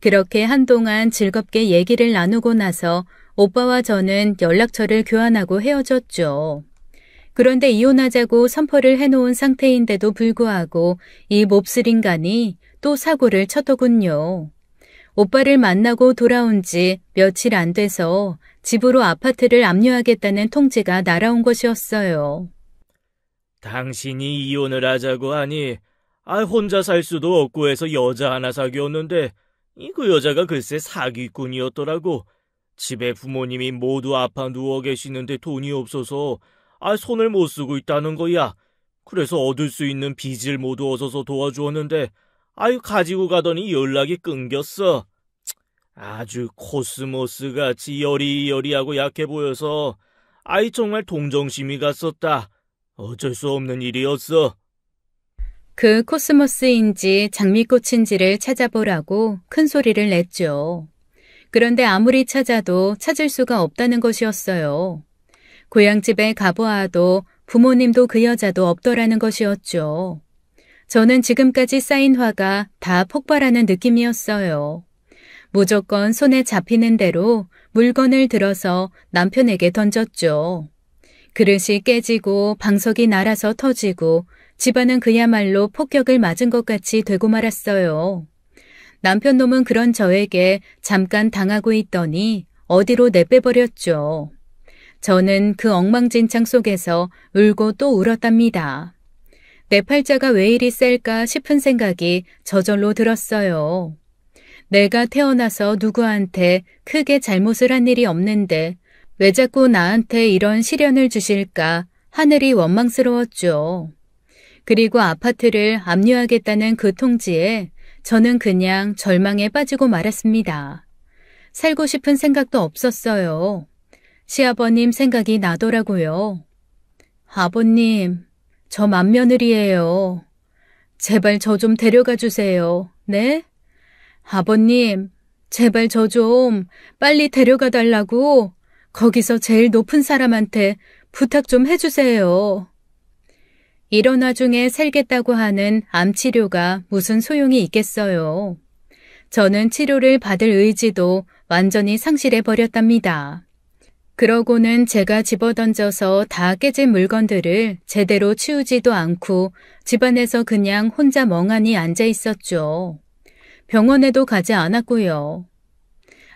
그렇게 한동안 즐겁게 얘기를 나누고 나서 오빠와 저는 연락처를 교환하고 헤어졌죠. 그런데 이혼하자고 선포를 해놓은 상태인데도 불구하고 이 몹쓸 인간이 또 사고를 쳤더군요. 오빠를 만나고 돌아온 지 며칠 안 돼서 집으로 아파트를 압류하겠다는 통지가 날아온 것이었어요. 당신이 이혼을 하자고 하니, 혼자 살 수도 없고 해서 여자 하나 사귀었는데, 그 여자가 글쎄 사기꾼이었더라고. 집에 부모님이 모두 아파 누워 계시는데 돈이 없어서 손을 못 쓰고 있다는 거야. 그래서 얻을 수 있는 빚을 모두 얻어서 도와주었는데 가지고 가더니 연락이 끊겼어. 아주 코스모스같이 여리여리하고 약해 보여서 정말 동정심이 갔었다. 어쩔 수 없는 일이었어. 그 코스모스인지 장미꽃인지를 찾아보라고 큰 소리를 냈죠. 그런데 아무리 찾아도 찾을 수가 없다는 것이었어요. 고향집에 가보아도 부모님도 그 여자도 없더라는 것이었죠. 저는 지금까지 쌓인 화가 다 폭발하는 느낌이었어요. 무조건 손에 잡히는 대로 물건을 들어서 남편에게 던졌죠. 그릇이 깨지고 방석이 날아서 터지고 집안은 그야말로 폭격을 맞은 것 같이 되고 말았어요. 남편 놈은 그런 저에게 잠깐 당하고 있더니 어디로 내빼버렸죠. 저는 그 엉망진창 속에서 울고 또 울었답니다. 내 팔자가 왜 이리 셀까 싶은 생각이 저절로 들었어요. 내가 태어나서 누구한테 크게 잘못을 한 일이 없는데 왜 자꾸 나한테 이런 시련을 주실까 하늘이 원망스러웠죠. 그리고 아파트를 압류하겠다는 그 통지에 저는 그냥 절망에 빠지고 말았습니다. 살고 싶은 생각도 없었어요. 시아버님 생각이 나더라고요. 아버님, 저 맏며느리예요. 제발 저 좀 데려가 주세요. 네? 아버님, 제발 저 좀 빨리 데려가 달라고 거기서 제일 높은 사람한테 부탁 좀 해주세요. 이런 와중에 살겠다고 하는 암 치료가 무슨 소용이 있겠어요. 저는 치료를 받을 의지도 완전히 상실해 버렸답니다. 그러고는 제가 집어던져서 다 깨진 물건들을 제대로 치우지도 않고 집안에서 그냥 혼자 멍하니 앉아 있었죠. 병원에도 가지 않았고요.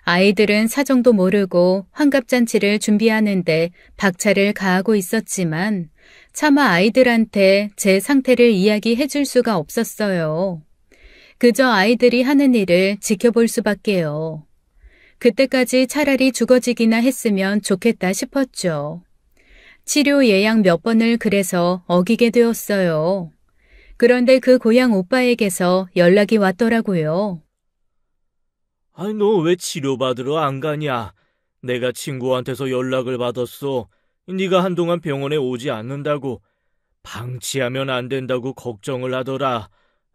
아이들은 사정도 모르고 환갑잔치를 준비하는데 박차를 가하고 있었지만 차마 아이들한테 제 상태를 이야기해 줄 수가 없었어요. 그저 아이들이 하는 일을 지켜볼 수밖에요. 그때까지 차라리 죽어지기나 했으면 좋겠다 싶었죠. 치료 예약 몇 번을 그래서 어기게 되었어요. 그런데 그 고향 오빠에게서 연락이 왔더라고요. 너 왜 치료받으러 안 가냐? 내가 친구한테서 연락을 받았어. 네가 한동안 병원에 오지 않는다고. 방치하면 안 된다고 걱정을 하더라.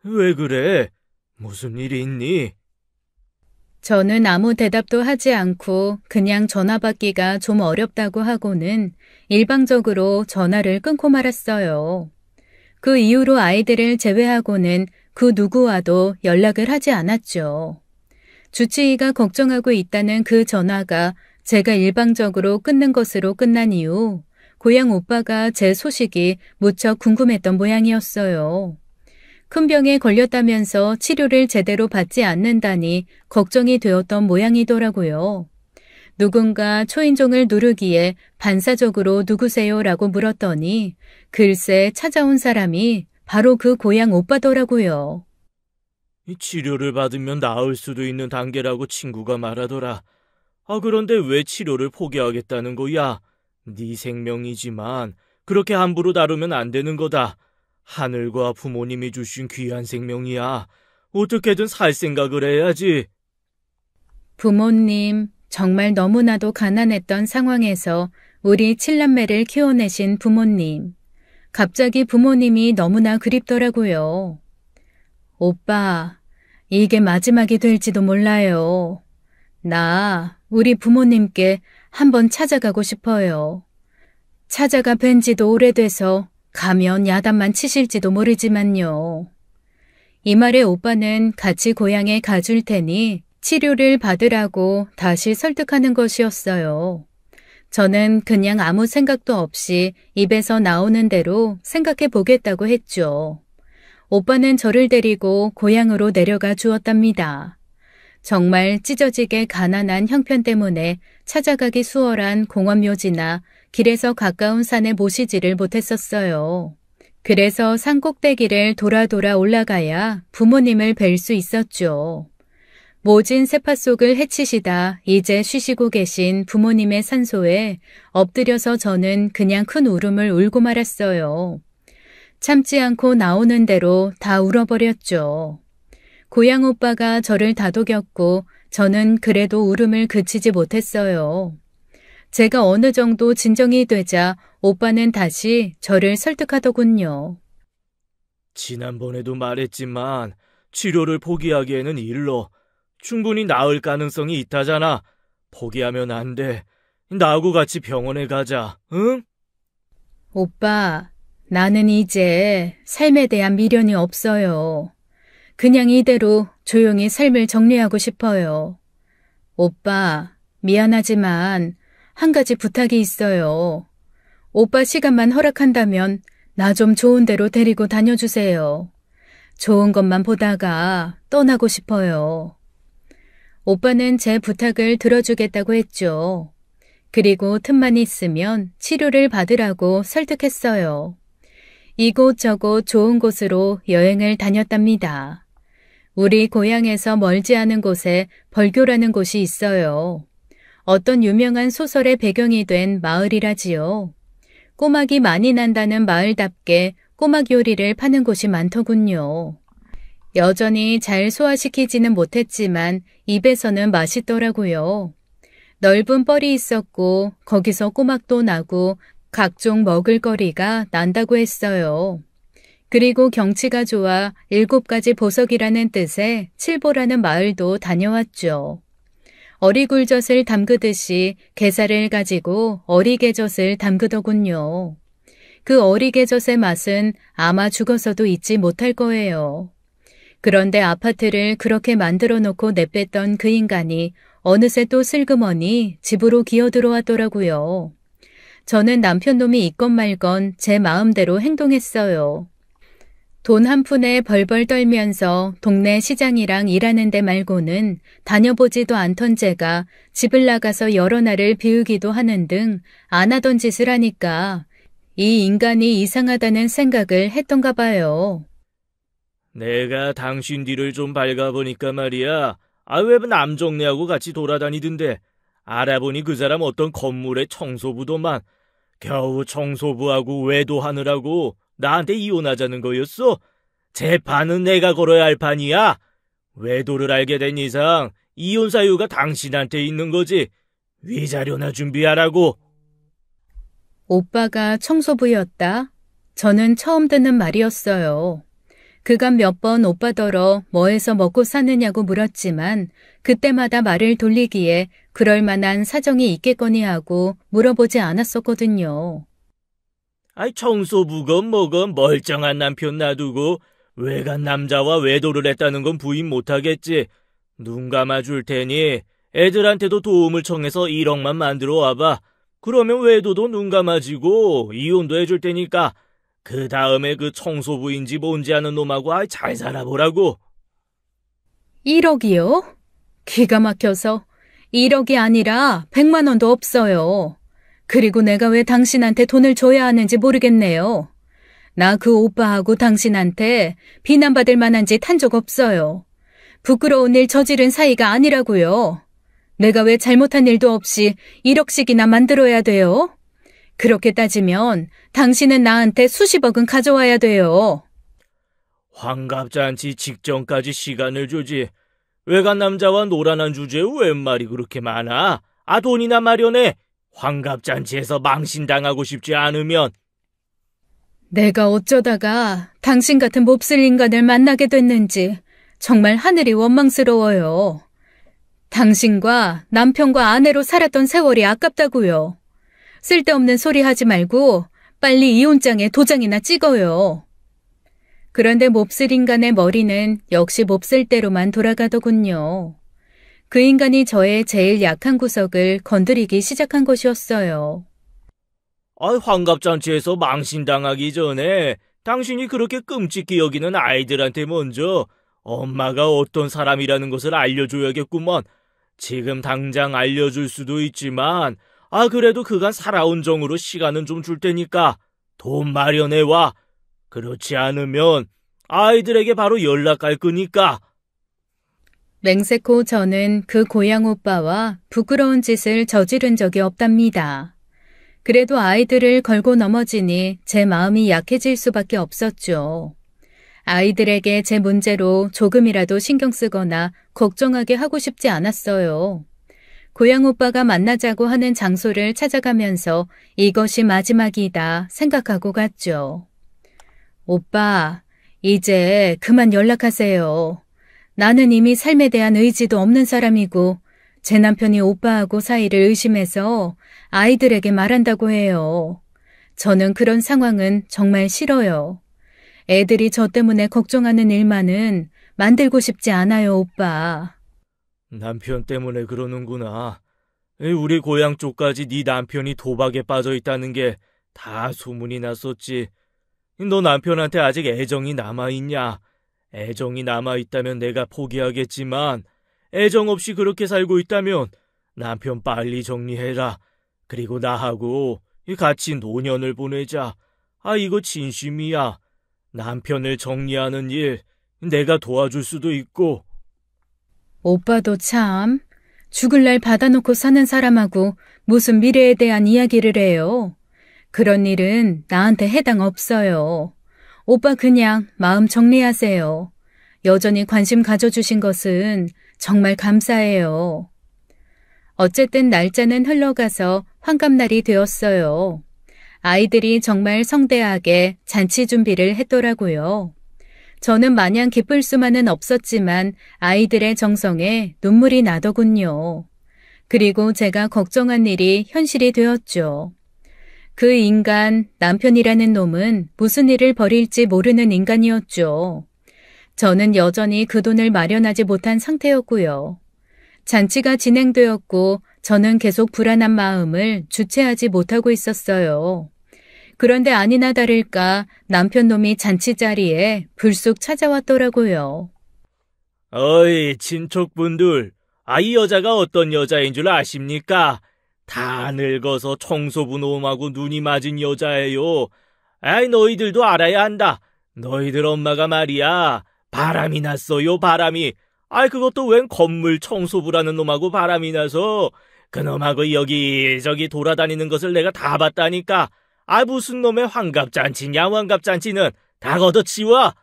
왜 그래? 무슨 일이 있니? 저는 아무 대답도 하지 않고 그냥 전화 받기가 좀 어렵다고 하고는 일방적으로 전화를 끊고 말았어요. 그 이후로 아이들을 제외하고는 그 누구와도 연락을 하지 않았죠. 주치의가 걱정하고 있다는 그 전화가 제가 일방적으로 끊는 것으로 끝난 이후 고향 오빠가 제 소식이 무척 궁금했던 모양이었어요. 큰 병에 걸렸다면서 치료를 제대로 받지 않는다니 걱정이 되었던 모양이더라고요. 누군가 초인종을 누르기에 반사적으로 누구세요라고 물었더니 글쎄 찾아온 사람이 바로 그 고향 오빠더라고요. 치료를 받으면 나을 수도 있는 단계라고 친구가 말하더라. 그런데 왜 치료를 포기하겠다는 거야? 네 생명이지만 그렇게 함부로 다루면 안 되는 거다. 하늘과 부모님이 주신 귀한 생명이야. 어떻게든 살 생각을 해야지. 부모님, 정말 너무나도 가난했던 상황에서 우리 칠남매를 키워내신 부모님. 갑자기 부모님이 너무나 그립더라고요. 오빠, 이게 마지막이 될지도 몰라요. 나 우리 부모님께 한번 찾아가고 싶어요. 찾아가 뵌 지도 오래돼서 가면 야단만 치실지도 모르지만요. 이 말에 오빠는 같이 고향에 가줄 테니 치료를 받으라고 다시 설득하는 것이었어요. 저는 그냥 아무 생각도 없이 입에서 나오는 대로 생각해 보겠다고 했죠. 오빠는 저를 데리고 고향으로 내려가 주었답니다. 정말 찢어지게 가난한 형편 때문에 찾아가기 수월한 공원묘지나 길에서 가까운 산에 모시지를 못했었어요. 그래서 산 꼭대기를 돌아 올라가야 부모님을 뵐 수 있었죠. 모진 세파 속을 헤치시다 이제 쉬시고 계신 부모님의 산소에 엎드려서 저는 그냥 큰 울음을 울고 말았어요. 참지 않고 나오는 대로 다 울어버렸죠. 고향 오빠가 저를 다독였고 저는 그래도 울음을 그치지 못했어요. 제가 어느 정도 진정이 되자 오빠는 다시 저를 설득하더군요. 지난번에도 말했지만 치료를 포기하기에는 일러. 충분히 나을 가능성이 있다잖아. 포기하면 안 돼. 나하고 같이 병원에 가자, 응? 오빠, 나는 이제 삶에 대한 미련이 없어요. 그냥 이대로 조용히 삶을 정리하고 싶어요. 오빠, 미안하지만 한 가지 부탁이 있어요. 오빠 시간만 허락한다면 나 좀 좋은 데로 데리고 다녀주세요. 좋은 것만 보다가 떠나고 싶어요. 오빠는 제 부탁을 들어주겠다고 했죠. 그리고 틈만 있으면 치료를 받으라고 설득했어요. 이곳저곳 좋은 곳으로 여행을 다녔답니다. 우리 고향에서 멀지 않은 곳에 벌교라는 곳이 있어요. 어떤 유명한 소설의 배경이 된 마을이라지요. 꼬막이 많이 난다는 마을답게 꼬막 요리를 파는 곳이 많더군요. 여전히 잘 소화시키지는 못했지만 입에서는 맛있더라고요. 넓은 뻘이 있었고 거기서 꼬막도 나고 각종 먹을거리가 난다고 했어요. 그리고 경치가 좋아 7가지 보석이라는 뜻의 칠보라는 마을도 다녀왔죠. 어리굴젓을 담그듯이 게살을 가지고 어리게젓을 담그더군요. 그 어리게젓의 맛은 아마 죽어서도 잊지 못할 거예요. 그런데 아파트를 그렇게 만들어 놓고 내뺐던 그 인간이 어느새 또 슬그머니 집으로 기어들어왔더라고요. 저는 남편놈이 있건 말건 제 마음대로 행동했어요. 돈 한 푼에 벌벌 떨면서 동네 시장이랑 일하는 데 말고는 다녀보지도 않던 제가 집을 나가서 여러 날을 비우기도 하는 등 안 하던 짓을 하니까 이 인간이 이상하다는 생각을 했던가 봐요. 내가 당신 뒤를 좀 밟아보니까 말이야. 왜 남정네하고 같이 돌아다니던데. 알아보니 그 사람 어떤 건물의 청소부도만. 겨우 청소부하고 외도하느라고 나한테 이혼하자는 거였어? 재판은 내가 걸어야 할 판이야. 외도를 알게 된 이상 이혼 사유가 당신한테 있는 거지. 위자료나 준비하라고. 오빠가 청소부였다? 저는 처음 듣는 말이었어요. 그간 몇 번 오빠더러 뭐해서 먹고 사느냐고 물었지만 그때마다 말을 돌리기에 그럴 만한 사정이 있겠거니 하고 물어보지 않았었거든요. 청소부건 뭐건 멀쩡한 남편 놔두고 외간 남자와 외도를 했다는 건 부인 못하겠지. 눈 감아줄 테니 애들한테도 도움을 청해서 1억만 만들어 와봐. 그러면 외도도 눈 감아지고 이혼도 해줄 테니까 그 다음에 그 청소부인지 뭔지 아는 놈하고 잘 살아보라고. 1억이요? 기가 막혀서 1억이 아니라 100만 원도 없어요. 그리고 내가 왜 당신한테 돈을 줘야 하는지 모르겠네요. 나 그 오빠하고 당신한테 비난받을 만한 짓 한 적 없어요. 부끄러운 일 저지른 사이가 아니라고요. 내가 왜 잘못한 일도 없이 1억씩이나 만들어야 돼요? 그렇게 따지면 당신은 나한테 수십억은 가져와야 돼요. 환갑잔치 직전까지 시간을 주지. 외간 남자와 노란한 주제에 웬 말이 그렇게 많아? 돈이나 마련해. 환갑잔치에서 망신당하고 싶지 않으면. 내가 어쩌다가 당신 같은 몹쓸 인간을 만나게 됐는지 정말 하늘이 원망스러워요. 당신과 남편과 아내로 살았던 세월이 아깝다고요. 쓸데없는 소리 하지 말고 빨리 이혼장에 도장이나 찍어요. 그런데 몹쓸 인간의 머리는 역시 몹쓸 대로만 돌아가더군요. 그 인간이 저의 제일 약한 구석을 건드리기 시작한 것이었어요. 환갑잔치에서 망신당하기 전에 당신이 그렇게 끔찍히 여기는 아이들한테 먼저 엄마가 어떤 사람이라는 것을 알려줘야겠구먼. 지금 당장 알려줄 수도 있지만 그래도 그간 살아온 정으로 시간은 좀 줄 테니까 돈 마련해와. 그렇지 않으면 아이들에게 바로 연락할 거니까. 맹세코 저는 그 고향 오빠와 부끄러운 짓을 저지른 적이 없답니다. 그래도 아이들을 걸고 넘어지니 제 마음이 약해질 수밖에 없었죠. 아이들에게 제 문제로 조금이라도 신경 쓰거나 걱정하게 하고 싶지 않았어요. 고향 오빠가 만나자고 하는 장소를 찾아가면서 이것이 마지막이다 생각하고 갔죠. 오빠, 이제 그만 연락하세요. 나는 이미 삶에 대한 의지도 없는 사람이고 제 남편이 오빠하고 사이를 의심해서 아이들에게 말한다고 해요. 저는 그런 상황은 정말 싫어요. 애들이 저 때문에 걱정하는 일만은 만들고 싶지 않아요, 오빠. 남편 때문에 그러는구나. 우리 고향 쪽까지 네 남편이 도박에 빠져 있다는 게 다 소문이 났었지. 너 남편한테 아직 애정이 남아있냐? 애정이 남아있다면 내가 포기하겠지만 애정 없이 그렇게 살고 있다면 남편 빨리 정리해라. 그리고 나하고 같이 노년을 보내자. 이거 진심이야. 남편을 정리하는 일 내가 도와줄 수도 있고. 오빠도 참 죽을 날 받아놓고 사는 사람하고 무슨 미래에 대한 이야기를 해요. 그런 일은 나한테 해당 없어요. 오빠 그냥 마음 정리하세요. 여전히 관심 가져주신 것은 정말 감사해요. 어쨌든 날짜는 흘러가서 환갑날이 되었어요. 아이들이 정말 성대하게 잔치 준비를 했더라고요. 저는 마냥 기쁠 수만은 없었지만 아이들의 정성에 눈물이 나더군요. 그리고 제가 걱정한 일이 현실이 되었죠. 그 인간, 남편이라는 놈은 무슨 일을 벌일지 모르는 인간이었죠. 저는 여전히 그 돈을 마련하지 못한 상태였고요. 잔치가 진행되었고 저는 계속 불안한 마음을 주체하지 못하고 있었어요. 그런데 아니나 다를까 남편 놈이 잔치 자리에 불쑥 찾아왔더라고요. 어이, 친척분들. 이 여자가 어떤 여자인 줄 아십니까? 다 늙어서 청소부 놈하고 눈이 맞은 여자예요. 너희들도 알아야 한다. 너희들 엄마가 말이야. 바람이 났어요, 바람이. 그것도 웬 건물 청소부라는 놈하고 바람이 나서 그 놈하고 여기저기 돌아다니는 것을 내가 다 봤다니까. 무슨 놈의 환갑잔치냐, 환갑잔치는. 다 걷어치워.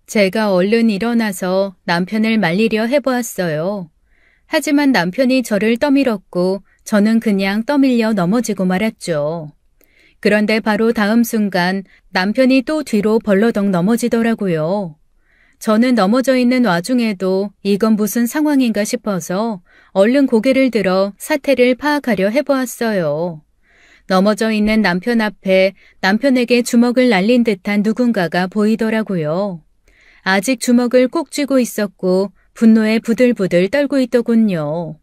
제가 얼른 일어나서 남편을 말리려 해보았어요. 하지만 남편이 저를 떠밀었고 저는 그냥 떠밀려 넘어지고 말았죠. 그런데 바로 다음 순간 남편이 또 뒤로 벌러덩 넘어지더라고요. 저는 넘어져 있는 와중에도 이건 무슨 상황인가 싶어서 얼른 고개를 들어 사태를 파악하려 해보았어요. 넘어져 있는 남편 앞에 남편에게 주먹을 날린 듯한 누군가가 보이더라고요. 아직 주먹을 꼭 쥐고 있었고 분노에 부들부들 떨고 있더군요.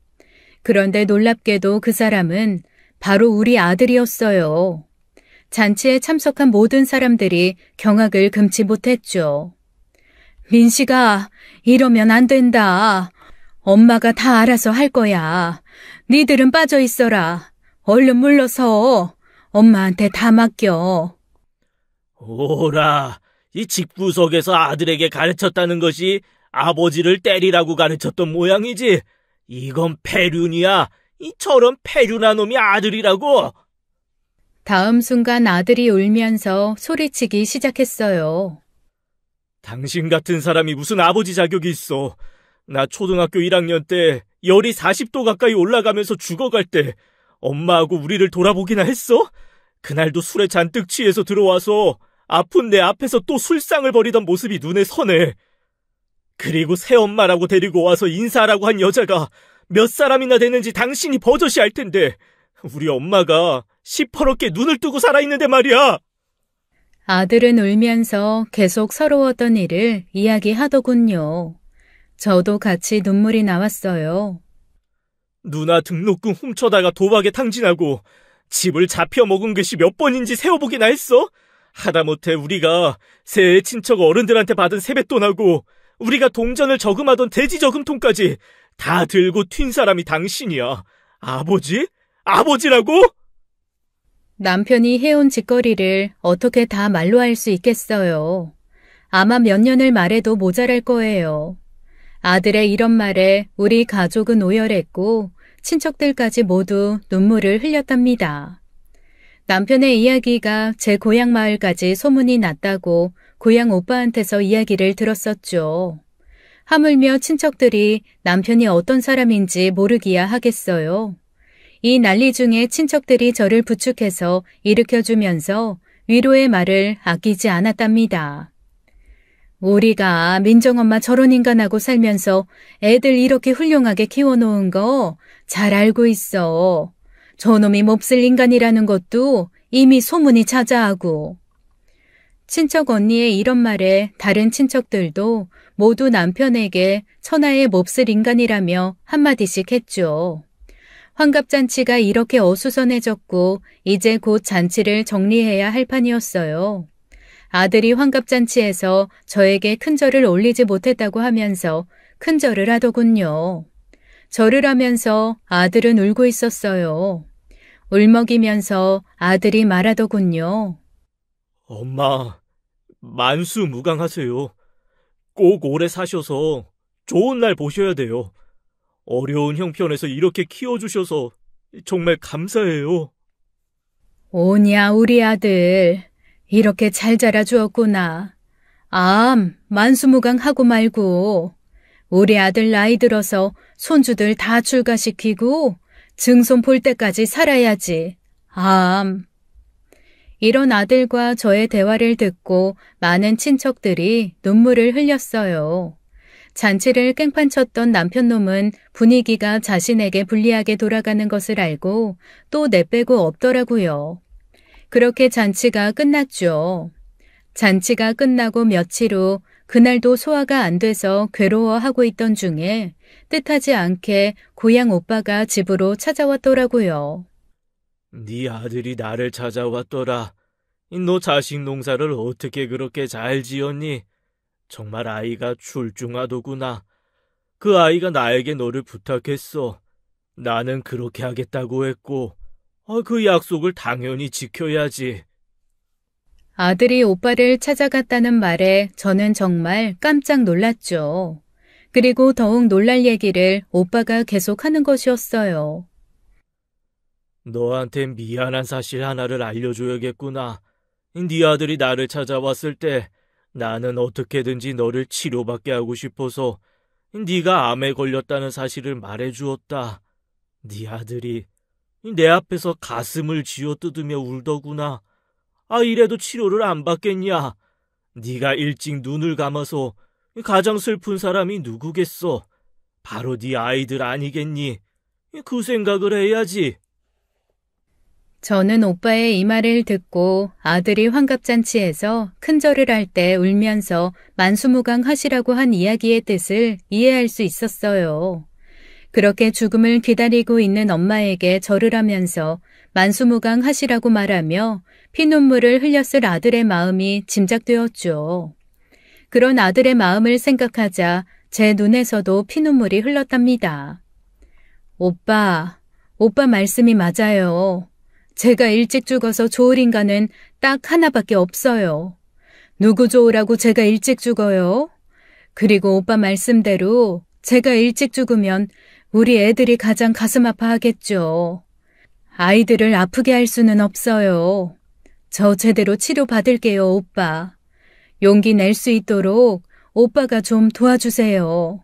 그런데 놀랍게도 그 사람은 바로 우리 아들이었어요. 잔치에 참석한 모든 사람들이 경악을 금치 못했죠. 민식아, 이러면 안 된다. 엄마가 다 알아서 할 거야. 니들은 빠져 있어라. 얼른 물러서 엄마한테 다 맡겨. 오라, 이 집구석에서 아들에게 가르쳤다는 것이 아버지를 때리라고 가르쳤던 모양이지. 이건 폐륜이야. 저런 폐륜한 놈이 아들이라고. 다음 순간 아들이 울면서 소리치기 시작했어요. 당신 같은 사람이 무슨 아버지 자격이 있어. 나 초등학교 1학년 때 열이 40도 가까이 올라가면서 죽어갈 때 엄마하고 우리를 돌아보기나 했어? 그날도 술에 잔뜩 취해서 들어와서 아픈 내 앞에서 또 술상을 벌이던 모습이 눈에 선해. 그리고 새엄마라고 데리고 와서 인사하라고 한 여자가 몇 사람이나 되는지 당신이 버젓이 알 텐데 우리 엄마가 시퍼렇게 눈을 뜨고 살아있는데 말이야. 아들은 울면서 계속 서러웠던 일을 이야기하더군요. 저도 같이 눈물이 나왔어요. 누나 등록금 훔쳐다가 도박에 탕진하고 집을 잡혀 먹은 것이 몇 번인지 세어보기나 했어? 하다못해 우리가 새해 친척 어른들한테 받은 세뱃돈하고 우리가 동전을 저금하던 돼지 저금통까지 다 들고 튄 사람이 당신이야. 아버지? 아버지라고? 남편이 해온 짓거리를 어떻게 다 말로 할 수 있겠어요. 아마 몇 년을 말해도 모자랄 거예요. 아들의 이런 말에 우리 가족은 오열했고 친척들까지 모두 눈물을 흘렸답니다. 남편의 이야기가 제 고향 마을까지 소문이 났다고 고향 오빠한테서 이야기를 들었었죠. 하물며 친척들이 남편이 어떤 사람인지 모르기야 하겠어요. 이 난리 중에 친척들이 저를 부축해서 일으켜주면서 위로의 말을 아끼지 않았답니다. 우리가 민정엄마 저런 인간하고 살면서 애들 이렇게 훌륭하게 키워놓은 거 잘 알고 있어. 저놈이 몹쓸 인간이라는 것도 이미 소문이 자자하고. 친척 언니의 이런 말에 다른 친척들도 모두 남편에게 천하의 몹쓸 인간이라며 한마디씩 했죠. 환갑잔치가 이렇게 어수선해졌고 이제 곧 잔치를 정리해야 할 판이었어요. 아들이 환갑잔치에서 저에게 큰절을 올리지 못했다고 하면서 큰절을 하더군요. 절을 하면서 아들은 울고 있었어요. 울먹이면서 아들이 말하더군요. 엄마, 만수무강하세요. 꼭 오래 사셔서 좋은 날 보셔야 돼요. 어려운 형편에서 이렇게 키워주셔서 정말 감사해요. 오냐 우리 아들. 이렇게 잘 자라주었구나. 만수무강하고 말고 우리 아들 나이 들어서 손주들 다 출가시키고 증손 볼 때까지 살아야지. 이런 아들과 저의 대화를 듣고 많은 친척들이 눈물을 흘렸어요. 잔치를 깽판쳤던 남편놈은 분위기가 자신에게 불리하게 돌아가는 것을 알고 또 내빼고 없더라고요. 그렇게 잔치가 끝났죠. 잔치가 끝나고 며칠 후 그날도 소화가 안 돼서 괴로워하고 있던 중에 뜻하지 않게 고향 오빠가 집으로 찾아왔더라고요. 네 아들이 나를 찾아왔더라. 너 자식 농사를 어떻게 그렇게 잘 지었니? 정말 아이가 출중하더구나. 그 아이가 나에게 너를 부탁했어. 나는 그렇게 하겠다고 했고 그 약속을 당연히 지켜야지. 아들이 오빠를 찾아갔다는 말에 저는 정말 깜짝 놀랐죠. 그리고 더욱 놀랄 얘기를 오빠가 계속하는 것이었어요. 너한테 미안한 사실 하나를 알려줘야겠구나. 네 아들이 나를 찾아왔을 때 나는 어떻게든지 너를 치료받게 하고 싶어서 네가 암에 걸렸다는 사실을 말해주었다. 네 아들이 내 앞에서 가슴을 쥐어뜯으며 울더구나. 이래도 치료를 안 받겠냐? 네가 일찍 눈을 감아서 가장 슬픈 사람이 누구겠어? 바로 네 아이들 아니겠니? 그 생각을 해야지. 저는 오빠의 이 말을 듣고 아들이 환갑잔치에서 큰절을 할 때 울면서 만수무강하시라고 한 이야기의 뜻을 이해할 수 있었어요. 그렇게 죽음을 기다리고 있는 엄마에게 절을 하면서 만수무강하시라고 말하며 피눈물을 흘렸을 아들의 마음이 짐작되었죠. 그런 아들의 마음을 생각하자 제 눈에서도 피눈물이 흘렀답니다. 오빠 말씀이 맞아요. 제가 일찍 죽어서 좋을 인간은 딱 하나밖에 없어요. 누구 좋으라고 제가 일찍 죽어요? 그리고 오빠 말씀대로 제가 일찍 죽으면 우리 애들이 가장 가슴 아파하겠죠. 아이들을 아프게 할 수는 없어요. 저 제대로 치료받을게요, 오빠. 용기 낼 수 있도록 오빠가 좀 도와주세요.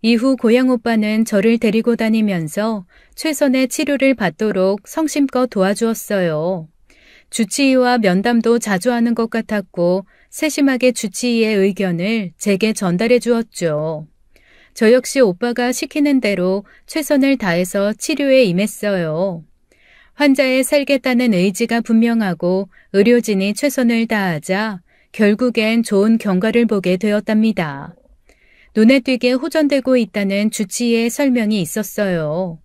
이후 고향 오빠는 저를 데리고 다니면서 최선의 치료를 받도록 성심껏 도와주었어요. 주치의와 면담도 자주 하는 것 같았고 세심하게 주치의의 의견을 제게 전달해 주었죠. 저 역시 오빠가 시키는 대로 최선을 다해서 치료에 임했어요. 환자의 살겠다는 의지가 분명하고 의료진이 최선을 다하자 결국엔 좋은 경과를 보게 되었답니다. 눈에 띄게 호전되고 있다는 주치의의 설명이 있었어요.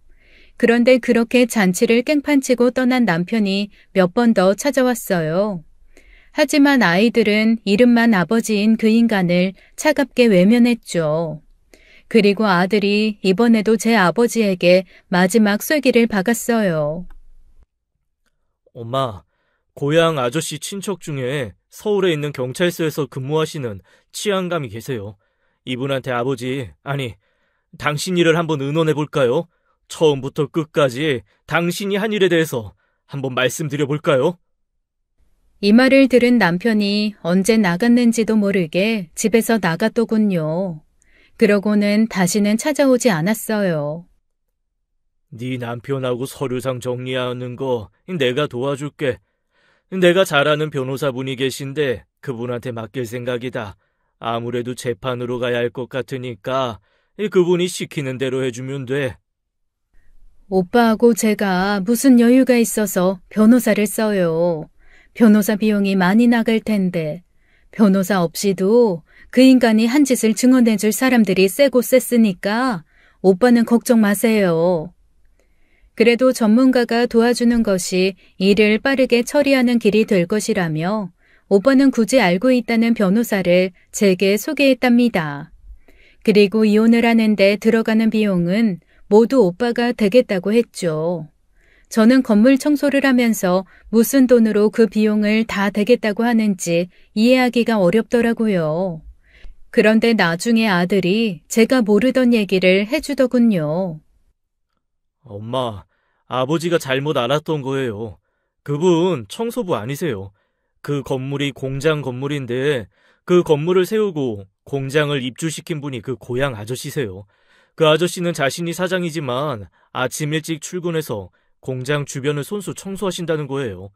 그런데 그렇게 잔치를 깽판치고 떠난 남편이 몇 번 더 찾아왔어요. 하지만 아이들은 이름만 아버지인 그 인간을 차갑게 외면했죠. 그리고 아들이 이번에도 제 아버지에게 마지막 쐐기를 박았어요. 엄마, 고향 아저씨 친척 중에 서울에 있는 경찰서에서 근무하시는 치안감이 계세요. 이분한테 아버지, 아니, 당신 일을 한번 의논해 볼까요? 처음부터 끝까지 당신이 한 일에 대해서 한번 말씀드려 볼까요? 이 말을 들은 남편이 언제 나갔는지도 모르게 집에서 나갔더군요. 그러고는 다시는 찾아오지 않았어요. 네 남편하고 서류상 정리하는 거 내가 도와줄게. 내가 잘 아는 변호사분이 계신데 그분한테 맡길 생각이다. 아무래도 재판으로 가야 할 것 같으니까 그분이 시키는 대로 해주면 돼. 오빠하고 제가 무슨 여유가 있어서 변호사를 써요. 변호사 비용이 많이 나갈 텐데 변호사 없이도 그 인간이 한 짓을 증언해줄 사람들이 세고 셌으니까 오빠는 걱정 마세요. 그래도 전문가가 도와주는 것이 일을 빠르게 처리하는 길이 될 것이라며 오빠는 굳이 알고 있다는 변호사를 제게 소개했답니다. 그리고 이혼을 하는데 들어가는 비용은 모두 오빠가 되겠다고 했죠. 저는 건물 청소를 하면서 무슨 돈으로 그 비용을 다 대겠다고 하는지 이해하기가 어렵더라고요. 그런데 나중에 아들이 제가 모르던 얘기를 해주더군요. 엄마, 아버지가 잘못 알았던 거예요. 그분 청소부 아니세요. 그 건물이 공장 건물인데 그 건물을 세우고 공장을 입주시킨 분이 그 고향 아저씨세요. 그 아저씨는 자신이 사장이지만 아침 일찍 출근해서 공장 주변을 손수 청소하신다는 거예요.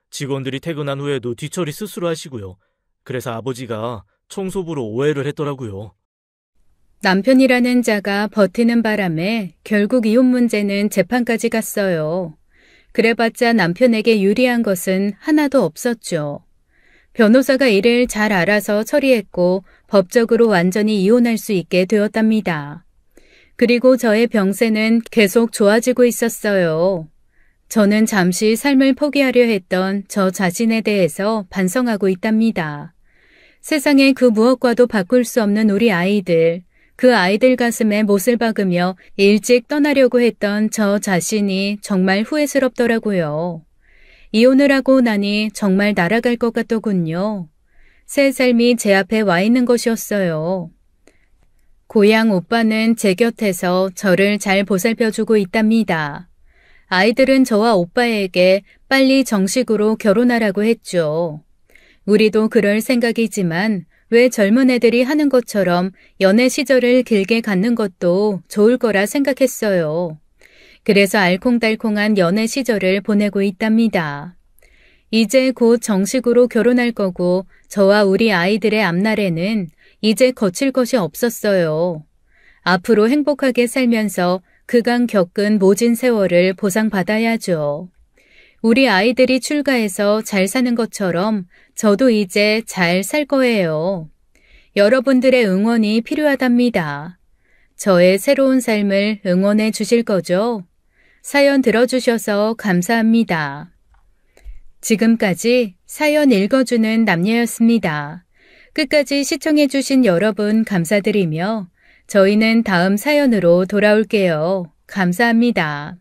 직원들이 퇴근한 후에도 뒤처리 스스로 하시고요. 그래서 아버지가 청소부로 오해를 했더라고요. 남편이라는 자가 버티는 바람에 결국 이혼 문제는 재판까지 갔어요. 그래봤자 남편에게 유리한 것은 하나도 없었죠. 변호사가 이를 잘 알아서 처리했고 법적으로 완전히 이혼할 수 있게 되었답니다. 그리고 저의 병세는 계속 좋아지고 있었어요. 저는 잠시 삶을 포기하려 했던 저 자신에 대해서 반성하고 있답니다. 세상에 그 무엇과도 바꿀 수 없는 우리 아이들, 그 아이들 가슴에 못을 박으며 일찍 떠나려고 했던 저 자신이 정말 후회스럽더라고요. 이혼을 하고 나니 정말 날아갈 것 같더군요. 새 삶이 제 앞에 와 있는 것이었어요. 고향 오빠는 제 곁에서 저를 잘 보살펴주고 있답니다. 아이들은 저와 오빠에게 빨리 정식으로 결혼하라고 했죠. 우리도 그럴 생각이지만 왜 젊은 애들이 하는 것처럼 연애 시절을 길게 갖는 것도 좋을 거라 생각했어요. 그래서 알콩달콩한 연애 시절을 보내고 있답니다. 이제 곧 정식으로 결혼할 거고 저와 우리 아이들의 앞날에는 이제 거칠 것이 없었어요. 앞으로 행복하게 살면서 그간 겪은 모진 세월을 보상받아야죠. 우리 아이들이 출가해서 잘 사는 것처럼 저도 이제 잘 살 거예요. 여러분들의 응원이 필요하답니다. 저의 새로운 삶을 응원해 주실 거죠? 사연 들어주셔서 감사합니다. 지금까지 사연 읽어주는 남녀였습니다. 끝까지 시청해주신 여러분 감사드리며 저희는 다음 사연으로 돌아올게요. 감사합니다.